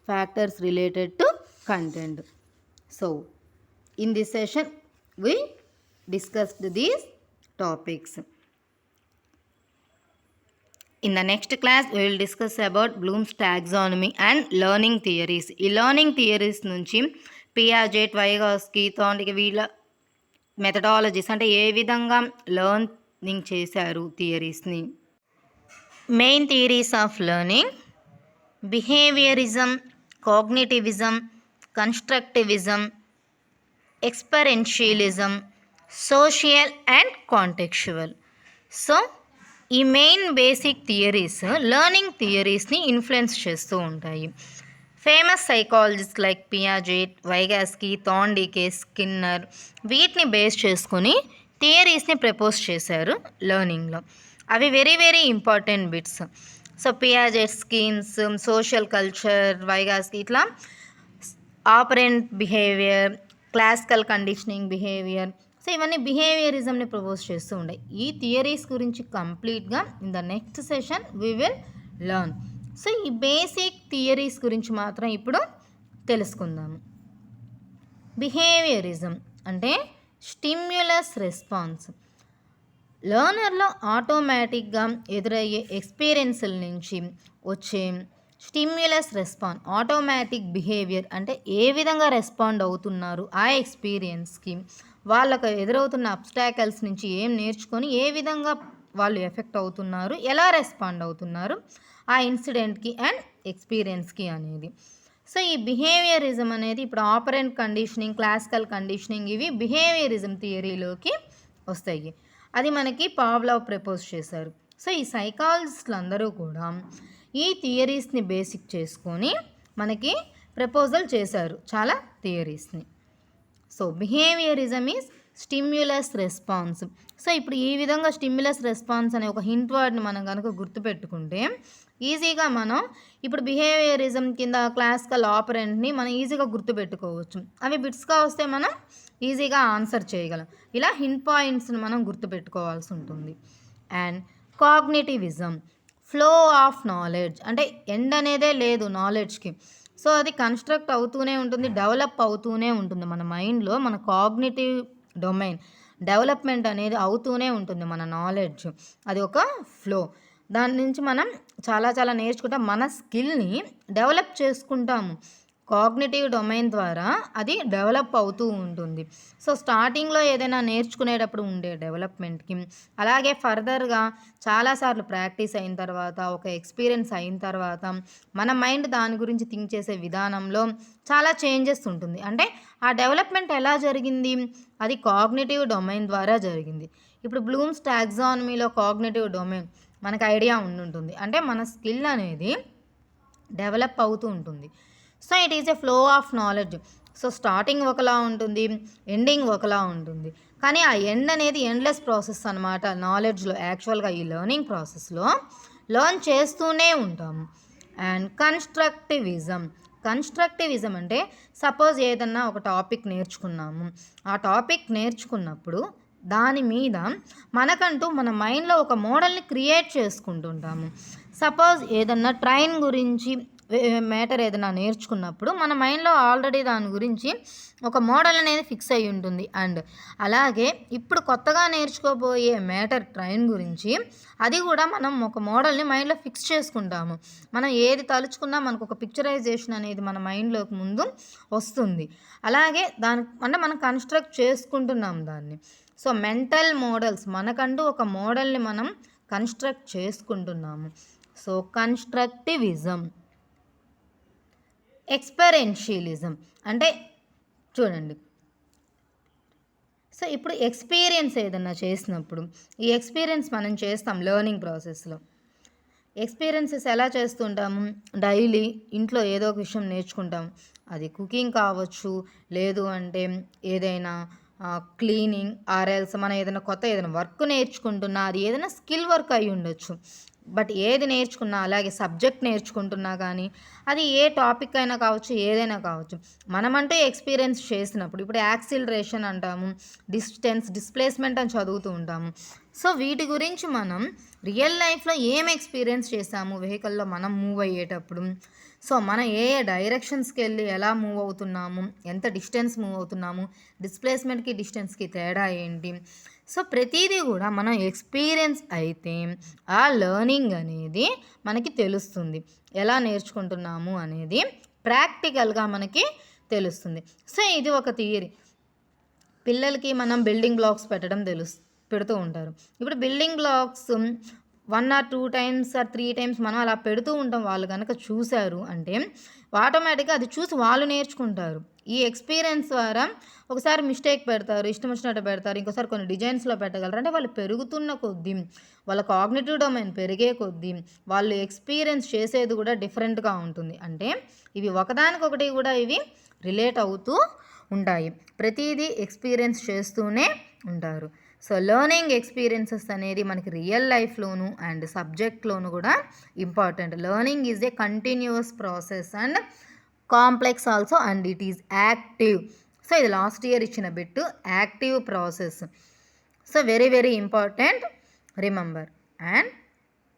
factors related to content. So in this session we discussed these topics. In the next class we will discuss about Bloom's taxonomy and learning theories. ఈ learning theories నుంచి Piaget, Vygotsky, Thorndike వీళ్ళ methodologies అంటే ఏ విధంగా learning చేశారు థియరీస్ని. Main theories of learning: behaviourism, cognitivism, constructivism, experientialism, social and contextual. So ఈ main basic theories learning థియరీస్ని ఇన్ఫ్లుయెన్స్ చేస్తూ ఉంటాయి. Famous psychologist like Piaget, Vygotsky, Thorndike, Skinner వీటిని బేస్ చేసుకొని థియరీస్ని ప్రపోజ్ చేశారు లెర్నింగ్లో. అవి very very important bits. So Piaget schemes, social culture, Vygotsky ఇట్లా operant behaviour, classical conditioning behaviour. So ఇవన్నీ బిహేవియరిజంని ప్రపోజ్ చేస్తూ ఉంటాయి. ఈ థియరీస్ గురించి కంప్లీట్గా in the next session we will learn. So ఈ బేసిక్ థియరీస్ గురించి మాత్రం ఇప్పుడు తెలుసుకుందాము. బిహేవియరిజం అంటే స్టిమ్యులస్ రెస్పాన్స్. లర్నర్లో ఆటోమేటిక్గా ఎదురయ్యే ఎక్స్పీరియన్స్ల నుంచి వచ్చే స్టిమ్యులస్ రెస్పాన్స్, ఆటోమేటిక్ బిహేవియర్ అంటే ఏ విధంగా రెస్పాండ్ అవుతున్నారు ఆ ఎక్స్పీరియన్స్కి, వాళ్ళకు ఎదురవుతున్న అబ్స్టాకల్స్ నుంచి ఏం నేర్చుకొని ఏ విధంగా వాళ్ళు ఎఫెక్ట్ అవుతున్నారు, ఎలా రెస్పాండ్ అవుతున్నారు ఆ ఇన్సిడెంట్కి అండ్ ఎక్స్పీరియన్స్కి అనేది. సో ఈ బిహేవియరిజం అనేది ఇప్పుడు ఆపరెంట్ కండిషనింగ్, క్లాసికల్ కండిషనింగ్ ఇవి బిహేవియరిజం థియరీలోకి వస్తాయి. అది మనకి పావ్లోవ్ ప్రపోజ్ చేశారు. సో ఈ సైకాలజిస్టులు అందరూ కూడా ఈ థియరీస్ని బేసిక్ చేసుకొని మనకి ప్రపోజల్ చేశారు చాలా థియరీస్ని. So behaviourism is stimulus response. So ఇప్పుడు ఈ విధంగా స్టిమ్యులస్ రెస్పాన్స్ అనే ఒక హింట్ వర్డ్ని మనం కనుక గుర్తుపెట్టుకుంటే ఈజీగా మనం ఇప్పుడు బిహేవియరిజం కింద క్లాసికల్ ఆపరెంట్ని మనం ఈజీగా గుర్తుపెట్టుకోవచ్చు. అవి బిట్స్గా వస్తే మనం ఈజీగా ఆన్సర్ చేయగలం. ఇలా హింట్ పాయింట్స్ని మనం గుర్తుపెట్టుకోవాల్సి ఉంటుంది. And cognitivism, flow of knowledge అంటే ఎండ్ అనేదే లేదు నాలెడ్జ్కి. సో అది కన్స్ట్రక్ట్ అవుతూనే ఉంటుంది, డెవలప్ అవుతూనే ఉంటుంది మన మైండ్లో. మన కాగ్నిటివ్ డొమైన్ డెవలప్మెంట్ అనేది అవుతూనే ఉంటుంది. మన నాలెడ్జ్ అది ఒక ఫ్లో. దాని నుంచి మనం చాలా చాలా నేర్చుకుంటాం, మన స్కిల్ని డెవలప్ చేసుకుంటాము. కాగ్నిటివ్ డొమైన్ ద్వారా అది డెవలప్ అవుతూ ఉంటుంది. సో, స్టార్టింగ్‌లో ఏదైనా నేర్చుకునేటప్పుడు ఉండే డెవలప్‌మెంట్‌కి, అలాగే ఫర్దర్‌గా చాలాసార్లు ప్రాక్టీస్ అయిన తర్వాత, ఒక ఎక్స్‌పీరియన్స్ అయిన తర్వాత, మన మైండ్ దాని గురించి థింక్ చేసే విధానంలో చాలా చేంజెస్ ఉంటుంది. అంటే ఆ డెవలప్‌మెంట్ ఎలా జరిగింది? అది కాగ్నిటివ్ డొమైన్ ద్వారా జరిగింది. ఇప్పుడు బ్లూమ్స్ టాక్సానమీలో కాగ్నిటివ్ డొమైన్ మనకు ఐడియా ఉండుంటుంది. అంటే మన స్కిల్ అనేది డెవలప్ అవుతూ ఉంటుంది. So, it is a flow of knowledge. So, starting ఒకలా ఉంటుంది. ఎండింగ్ ఒకలా ఉంటుంది. కానీ ఆ ఎండ్ అనేది ఎండ్‌లెస్ ప్రాసెస్ అనమాట. నాలెడ్జ్‌లో యాక్చువల్‌గా ఈ లెర్నింగ్ ప్రాసెస్‌లో లెర్న్ చేస్తూనే ఉంటాము. అండ్ కన్‌స్ట్రక్టివిజం అంటే సపోజ్ ఏదన్నా ఒక టాపిక్ నేర్చుకున్నాము. ఆ టాపిక్ నేర్చుకున్నప్పుడు దాని మీద మనకంటూ మన మైండ్‌లో ఒక మోడల్‌ని క్రియేట్ చేసుకుంటుంటాము. సపోజ్ ఏదన్నా ట్రైన్ గురించి మ్యాటర్ ఏదైనా నేర్చుకున్నప్పుడు మన మైండ్‌లో ఆల్రెడీ దాని గురించి ఒక మోడల్ అనేది ఫిక్స్ అయ్యి ఉంటుంది. అండ్ అలాగే ఇప్పుడు కొత్తగా నేర్చుకోబోయే మ్యాటర్ ట్రైన్ గురించి అది కూడా మనం ఒక మోడల్‌ని మైండ్‌లో ఫిక్స్ చేసుకుంటాము. మనం ఏది తలుచుకున్నా మనకు ఒక పిక్చరైజేషన్ అనేది మన మైండ్‌లోకి ముందు వస్తుంది. అలాగే అంటే మనం కన్‌స్ట్రక్ట్ చేసుకుంటున్నాం దాన్ని. సో, మెంటల్ మోడల్స్ మనకంటూ ఒక మోడల్‌ని మనం కన్‌స్ట్రక్ట్ చేసుకుంటున్నాము. So, constructivism. ఎక్స్‌పెరెన్షియలిజం అంటే చూడండి. సో, ఇప్పుడు ఎక్స్‌పీరియన్స్ ఏదన్నా చేసినప్పుడు, ఈ ఎక్స్‌పీరియన్స్ మనం చేస్తాం లెర్నింగ్ ప్రాసెస్‌లో. ఎక్స్‌పీరియన్సెస్ ఎలా చేస్తుంటాము? డైలీ ఇంట్లో ఏదో ఒక విషయం నేర్చుకుంటాం. అది కుకింగ్ కావచ్చు, లేదు అంటే ఏదైనా క్లీనింగ్ ఆర్ ఎల్స్ మనం ఏదైనా కొత్త ఏదైనా వర్క్ నేర్చుకుంటున్నా, అది ఏదైనా స్కిల్ వర్క్ అయ్యుండొచ్చు. బట్ ఏది నేర్చుకున్నా అలాగే సబ్జెక్ట్ నేర్చుకుంటున్నా గానీ, అది ఏ టాపిక్ అయినా కావచ్చు, ఏదైనా కావచ్చు. మనమంటూ ఎక్స్‌పీరియన్స్ చేసినప్పుడు ఇప్పుడు యాక్సిలరేషన్ అంటాము, డిస్ప్లేస్‌మెంట్ అని చదువుతూ ఉంటాము. సో, వీటి గురించి మనం రియల్ లైఫ్‌లో ఏం ఎక్స్‌పీరియన్స్ చేశాము వెహికల్‌లో మనం మూవ్ అయ్యేటప్పుడు. సో, మనం ఏ ఏ డైరెక్షన్స్‌కెళ్ళి ఎలా మూవ్ అవుతున్నాము, ఎంత డిస్టెన్స్ మూవ్ అవుతున్నాము, డిస్ప్లేస్‌మెంట్‌కి, డిస్టెన్స్‌కి తేడా ఏంటి. సో, ప్రతీదీ గూడా మనం ఎక్స్‌పీరియన్స్ అయితే ఆ లెర్నింగ్ అనేది మనకి తెలుస్తుంది. ఎలా నేర్చుకుంటున్నాము అనేది ప్రాక్టికల్‌గా మనకి తెలుస్తుంది. సో, ఇది ఒక థియరీ. పిల్లలకి మనం బిల్డింగ్ బ్లాక్స్ పెడుతూ ఉంటారు. ఇప్పుడు building blocks 1 or 2 times or 3 times మనం అలా పెడుతూ ఉంటాం. వాళ్ళు గనక చూసారు అంటే ఆటోమేటిక్‌గా అది చూసి వాళ్ళు నేర్చుకుంటారు. ఈ ఎక్స్‌పీరియన్స్ ద్వారా ఒకసారి మిస్టేక్ పెడతారు. ఇష్టం వచ్చినట్టు పెడతారు. ఇంకోసారి కొన్ని డిజైన్స్‌లో పెట్టగలరు. అంటే వాళ్ళు పెరుగుతున్న కొద్దీ, వాళ్ళ కాగ్నిటివ్ డొమైన్ పెరిగే కొద్దీ, వాళ్ళు ఎక్స్‌పీరియన్స్ చేసేది కూడా డిఫరెంట్‌గా ఉంటుంది. అంటే ఇవి ఒకదానికొకటి కూడా ఇవి రిలేట్ అవుతూ ఉంటాయి. ప్రతీదీ ఎక్స్‌పీరియన్స్ చేస్తూనే ఉంటారు. సో, లెర్నింగ్ ఎక్స్‌పీరియన్సెస్ అనేది మనకి రియల్ లైఫ్‌లోను అండ్ సబ్జెక్ట్‌లోను కూడా important. Learning is a continuous process and complex also and it is active. So, ఇది లాస్ట్ ఇయర్ ఇచ్చిన bit active process. So, very very important remember. And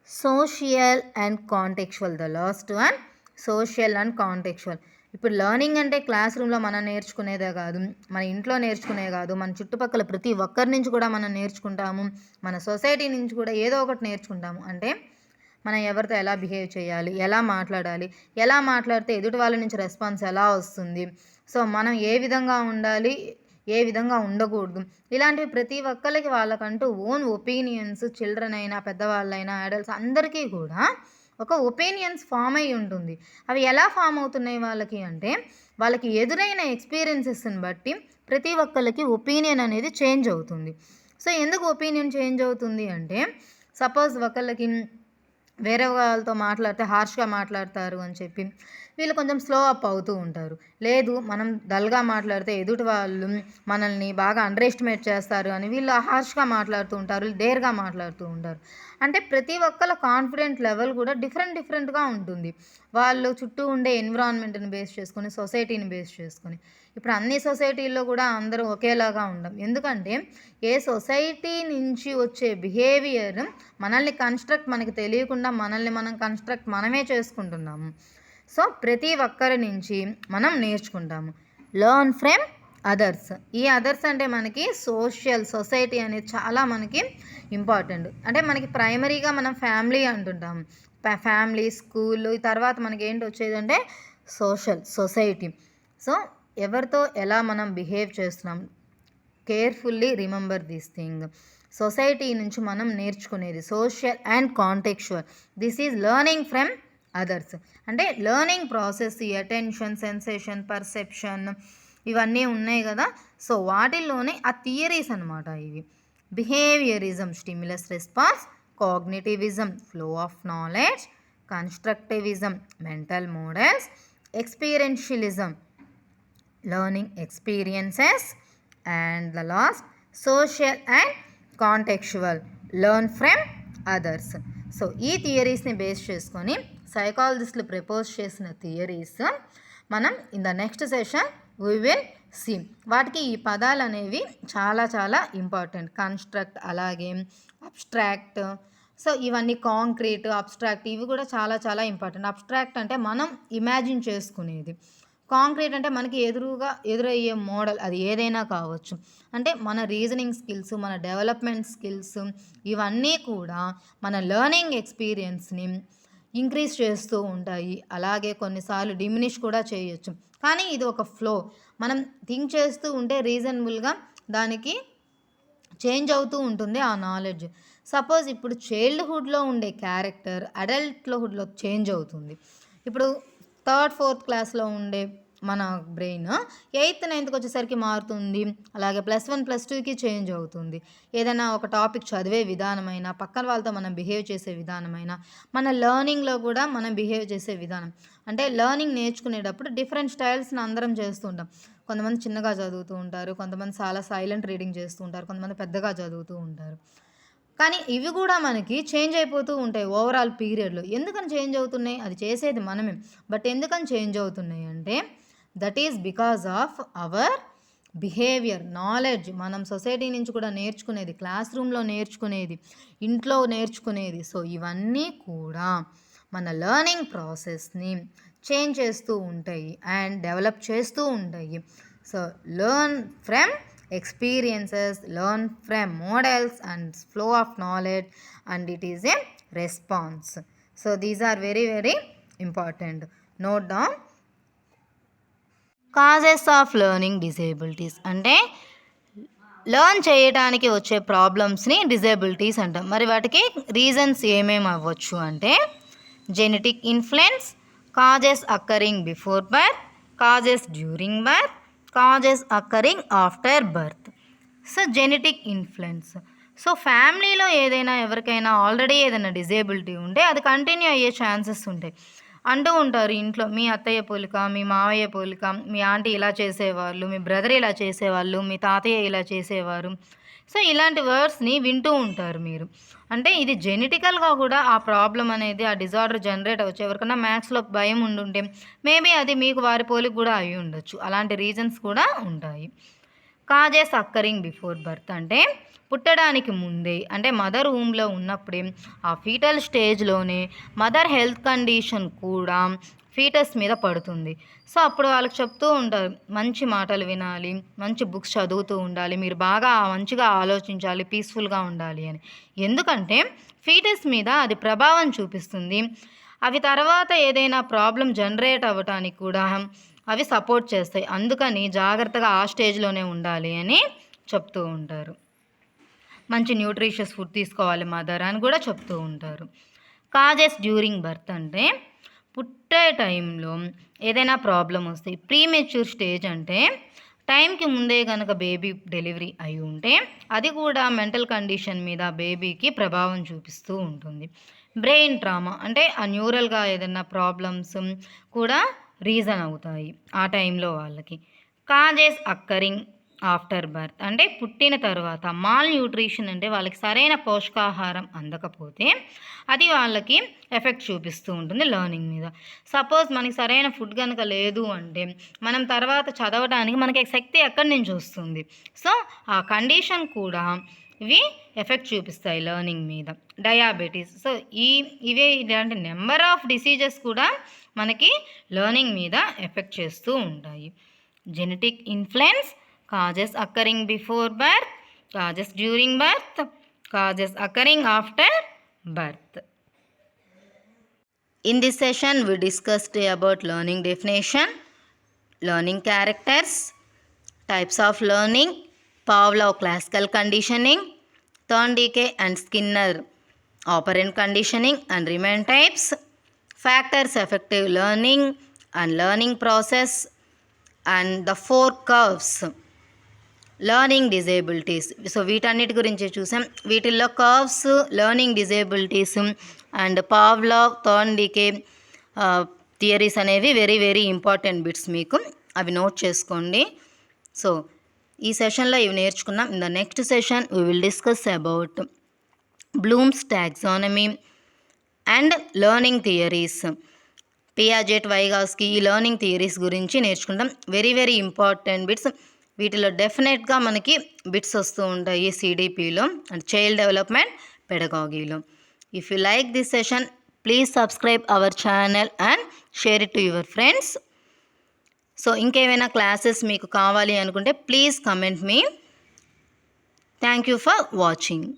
social and contextual the last one social and contextual. ఇప్పుడు learning అంటే class రూమ్‌లో మనం నేర్చుకునేదే కాదు, మన ఇంట్లో నేర్చుకునేదే కాదు, మన చుట్టుపక్కల ప్రతి ఒక్కరి నుంచి కూడా మనం నేర్చుకుంటాము. మన సొసైటీ నుంచి కూడా ఏదో ఒకటి నేర్చుకుంటాము. అంటే మనం ఎవరితో ఎలా బిహేవ్ చేయాలి, ఎలా మాట్లాడాలి, ఎలా మాట్లాడితే ఎదుటి వాళ్ళ నుంచి రెస్పాన్స్ ఎలా వస్తుంది, సో మనం ఏ విధంగా ఉండాలి, ఏ విధంగా ఉండకూడదు, ఇలాంటివి ప్రతి ఒక్కరికి వాళ్ళకంటూ ఓన్ ఒపీనియన్స్, చిల్డ్రన్ అయినా పెద్దవాళ్ళైనా అడల్ట్స్ అందరికీ కూడా ఒక ఒపీనియన్స్ ఫామ్ అయ్యి ఉంటుంది. అవి ఎలా ఫామ్ అవుతున్నాయి వాళ్ళకి అంటే వాళ్ళకి ఎదురైన ఎక్స్పీరియన్సెస్ని బట్టి ప్రతి ఒక్కరికి ఒపీనియన్ అనేది చేంజ్ అవుతుంది. సో ఎందుకు ఒపీనియన్ చేంజ్ అవుతుంది అంటే సపోజ్ ఒకళ్ళకి వేరే వాళ్ళతో మాట్లాడితే హార్ష్గా మాట్లాడతారు అని చెప్పి వీళ్ళు కొంచెం స్లో అప్ అవుతూ ఉంటారు. లేదు మనం డల్గా మాట్లాడితే ఎదుటి వాళ్ళు మనల్ని బాగా అండర్ ఎస్టిమేట్ చేస్తారు అని వీళ్ళు హార్ష్గా మాట్లాడుతూ ఉంటారు, డేర్గా మాట్లాడుతూ ఉంటారు. అంటే ప్రతి ఒక్కళ్ళ కాన్ఫిడెంట్ లెవెల్ కూడా డిఫరెంట్గా ఉంటుంది. వాళ్ళు చుట్టూ ఉండే ఎన్విరాన్మెంట్ని బేస్ చేసుకొని, సొసైటీని బేస్ చేసుకొని. ఇప్పుడు అన్ని సొసైటీల్లో కూడా అందరూ ఒకేలాగా ఉండం. ఎందుకంటే ఏ సొసైటీ నుంచి వచ్చే బిహేవియర్ మనల్ని మనకి తెలియకుండా మనల్ని మనం కన్స్ట్రక్ట్ మనమే చేసుకుంటున్నాము. సో ప్రతి ఒక్కరి నుంచి మనం నేర్చుకుంటాము. Learn from others. ఈ అదర్స్ అంటే మనకి సొసైటీ అనేది చాలా మనకి ఇంపార్టెంట్. అంటే మనకి ప్రైమరీగా మనం ఫ్యామిలీ అంటుంటాము. ఫ్యామిలీ, స్కూల్, తర్వాత మనకి ఏంటి వచ్చేదంటే సొసైటీ. సో ఎవరితో ఎలా మనం బిహేవ్ చేస్తున్నాం, carefully remember this thing. Society నుంచి మనం నేర్చుకునేది social and contextual. This is learning from others. అంటే లెర్నింగ్ ప్రాసెస్, ఈ అటెన్షన్, సెన్సేషన్, పర్సెప్షన్ ఇవన్నీ ఉన్నాయి కదా. సో వాటిల్లోనే ఆ థియరీస్ అనమాట ఇవి. Behaviourism, stimulus response, cognitivism, flow of knowledge, constructivism, mental models, experientialism, learning experiences, and the last social and contextual, learn from others. So ఈ థియరీస్ని బేస్ చేసుకొని సైకాలజిస్టులు ప్రపోజ్ చేసిన థియరీస్ మనం in the next session we will see. వాటికి ఈ పదాలు అనేవి చాలా చాలా ఇంపార్టెంట్. కన్స్ట్రక్ట్, అలాగే అబ్స్ట్రాక్ట్. సో ఇవన్నీ కాంక్రీట్, అబ్స్ట్రాక్ట్ ఇవి కూడా చాలా చాలా ఇంపార్టెంట్. అబ్స్ట్రాక్ట్ అంటే మనం ఇమాజిన్ చేసుకునేది. కాంక్రీట్ అంటే మనకి ఎదురయ్యే మోడల్, అది ఏదైనా కావచ్చు. అంటే మన రీజనింగ్ స్కిల్స్, మన డెవలప్మెంట్ స్కిల్స్ ఇవన్నీ కూడా మన లెర్నింగ్ ఎక్స్పీరియన్స్ని ఇంక్రీజ్ చేస్తూ ఉంటాయి. అలాగే కొన్నిసార్లు డిమినిష్ కూడా చేయొచ్చు. కానీ ఇది ఒక ఫ్లో. మనం థింక్ చేస్తూ ఉంటే రీజనబుల్గా దానికి చేంజ్ అవుతూ ఉంటుంది ఆ నాలెడ్జ్. సపోజ్ ఇప్పుడు చైల్డ్హుడ్లో ఉండే క్యారెక్టర్ అడల్ట్హుడ్లో చేంజ్ అవుతుంది. ఇప్పుడు 3rd 4th క్లాస్లో ఉండే మన బ్రెయిన్ 8th 9th వచ్చేసరికి మారుతుంది. అలాగే +1 +2కి చేంజ్ అవుతుంది. ఏదైనా ఒక టాపిక్ చదివే విధానమైనా, పక్కన వాళ్ళతో మనం బిహేవ్ చేసే విధానమైనా, మన లెర్నింగ్లో కూడా మనం బిహేవ్ చేసే విధానం. అంటే లెర్నింగ్ నేర్చుకునేటప్పుడు డిఫరెంట్ స్టైల్స్ని అందరం చేస్తూ ఉంటాం. కొంతమంది చిన్నగా చదువుతూ ఉంటారు, కొంతమంది చాలా సైలెంట్ రీడింగ్ చేస్తూ ఉంటారు, కొంతమంది పెద్దగా చదువుతూ ఉంటారు. కానీ ఇవి కూడా మనకి చేంజ్ అయిపోతూ ఉంటాయి ఓవరాల్ పీరియడ్లో. ఎందుకని చేంజ్ అవుతున్నాయి? అది చేసేది మనమే. బట్ ఎందుకని చేంజ్ అవుతున్నాయి అంటే that is because of our behaviour, knowledge. మనం సొసైటీ నుంచి కూడా నేర్చుకునేది, క్లాస్ రూమ్లో నేర్చుకునేది, ఇంట్లో నేర్చుకునేది. సో ఇవన్నీ కూడా మన లెర్నింగ్ ప్రాసెస్ని చేంజ్ చేస్తూ ఉంటాయి అండ్ డెవలప్ చేస్తూ ఉంటాయి. So learn from experiences, learn from models and flow of knowledge, and it is a response. So these are very very important. Note down. Causes of learning disabilities అంటే learn చేయడానికి వచ్చే ప్రాబ్లమ్స్ని disabilities అంటాం. మరి వాటికి reasons ఏమేమి అవ్వచ్చు అంటే genetic influence, causes occurring before birth, causes during birth, causes occurring after birth. So genetic influence. So ఫ్యామిలీలో ఏదైనా ఎవరికైనా ఆల్రెడీ ఏదైనా డిజేబిలిటీ ఉంటే అది కంటిన్యూ అయ్యే ఛాన్సెస్ ఉంటాయి. అంటూ ఉంటారు ఇంట్లో, మీ అత్తయ్య పోలిక, మీ మావయ్య పోలిక, మీ ఆంటీ ఇలా చేసేవాళ్ళు, మీ బ్రదర్ ఇలా చేసేవాళ్ళు, మీ తాతయ్య ఇలా చేసేవారు. సో ఇలాంటి వర్డ్స్ని వింటూ ఉంటారు మీరు. అంటే ఇది జెనెటికల్గా కూడా ఆ ప్రాబ్లం అనేది, ఆ డిజార్డర్ జనరేట్ అవ్వచ్చు. ఎవరికైనా మ్యాథ్స్లో భయం ఉండుంటే మేబీ అది మీకు వారి పోలిక కూడా అయి ఉండొచ్చు. అలాంటి రీజన్స్ కూడా ఉంటాయి. కాజెస్ అక్కరింగ్ బిఫోర్ బర్త్ అంటే పుట్టడానికి ముందే, అంటే మదర్ హోమ్లో ఉన్నప్పుడే, ఆ ఫీటల్ స్టేజ్లోనే మదర్ హెల్త్ కండిషన్ కూడా ఫీటస్ మీద పడుతుంది. సో అప్పుడు వాళ్ళకి చెప్తూ ఉంటారు, మంచి మాటలు వినాలి, మంచి బుక్స్ చదువుతూ ఉండాలి, మీరు బాగా మంచిగా ఆలోచించాలి, పీస్ఫుల్గా ఉండాలి అని. ఎందుకంటే ఫీటస్ మీద అది ప్రభావం చూపిస్తుంది. అవి తర్వాత ఏదైనా ప్రాబ్లం జనరేట్ అవ్వటానికి కూడా అవి సపోర్ట్ చేస్తాయి. అందుకని జాగ్రత్తగా ఆ స్టేజ్లోనే ఉండాలి అని చెప్తూ ఉంటారు. మంచి న్యూట్రిషియస్ ఫుడ్ తీసుకోవాలి మదర్ అని కూడా చెప్తూ ఉంటారు. కాజెస్ డ్యూరింగ్ బర్త్ అంటే పుట్టే టైంలో ఏదైనా ప్రాబ్లం వస్తే, ప్రీమెచ్యూర్ స్టేజ్ అంటే టైంకి ముందే కనుక బేబీ డెలివరీ అయి ఉంటే అది కూడా మెంటల్ కండిషన్ మీద బేబీకి ప్రభావం చూపిస్తూ ఉంటుంది. బ్రెయిన్ ట్రామా అంటే ఆ న్యూరల్గా ఏదైనా ప్రాబ్లమ్స్ కూడా రీజన్ అవుతాయి ఆ టైంలో వాళ్ళకి. కాజెస్ అక్కరింగ్ ఆఫ్టర్ బర్త్ అంటే పుట్టిన తర్వాత మాల్ న్యూట్రిషన్ అంటే వాళ్ళకి సరైన పోషకాహారం అందకపోతే అది వాళ్ళకి ఎఫెక్ట్ చూపిస్తూ ఉంటుంది లెర్నింగ్ మీద. సపోజ్ మనకి సరైన ఫుడ్ కనుక లేదు అంటే మనం తర్వాత చదవడానికి మనకి శక్తి ఎక్కడి నుంచి వస్తుంది? సో ఆ కండిషన్ కూడా ఇవి ఎఫెక్ట్ చూపిస్తాయి లెర్నింగ్ మీద. డయాబెటీస్. సో ఇవే ఇలాంటి నెంబర్ ఆఫ్ డిసీజెస్ కూడా మనకి లెర్నింగ్ మీద ఎఫెక్ట్ చేస్తూ ఉంటాయి. Genetic influence, causes occurring before birth, causes during birth, causes occurring after birth. In this session, we discussed about learning definition, learning characters, types of learning, Pavlov classical conditioning, Thorndike and Skinner operant conditioning and remand types, factors affective learning and learning process, and the 4 curves, learning disabilities. So వీటన్నిటి గురించి చూసాం. వీటిల్లో curves, learning disabilities and Pavlov, Thorndike theories అనేవి very very important bits. మీకు అవి note చేసుకోండి. So ఈ సెషన్లో ఇవి నేర్చుకున్నాం. In the next session we will discuss about Bloom's taxonomy and learning theories. Piaget, Vygotsky ఈ లర్నింగ్ థియరీస్ గురించి నేర్చుకుంటాం. Very very important bits. వీటిలో డెఫినెట్గా మనకి బిట్స్ వస్తూ ఉంటాయి సిడిపిలో అండ్ చైల్డ్ డెవలప్మెంట్ పెడగాగీలో. If you like this session, please subscribe our channel and share it to your friends. So ఇంకేమైనా క్లాసెస్ మీకు కావాలి అనుకుంటే please comment me. Thank you for watching.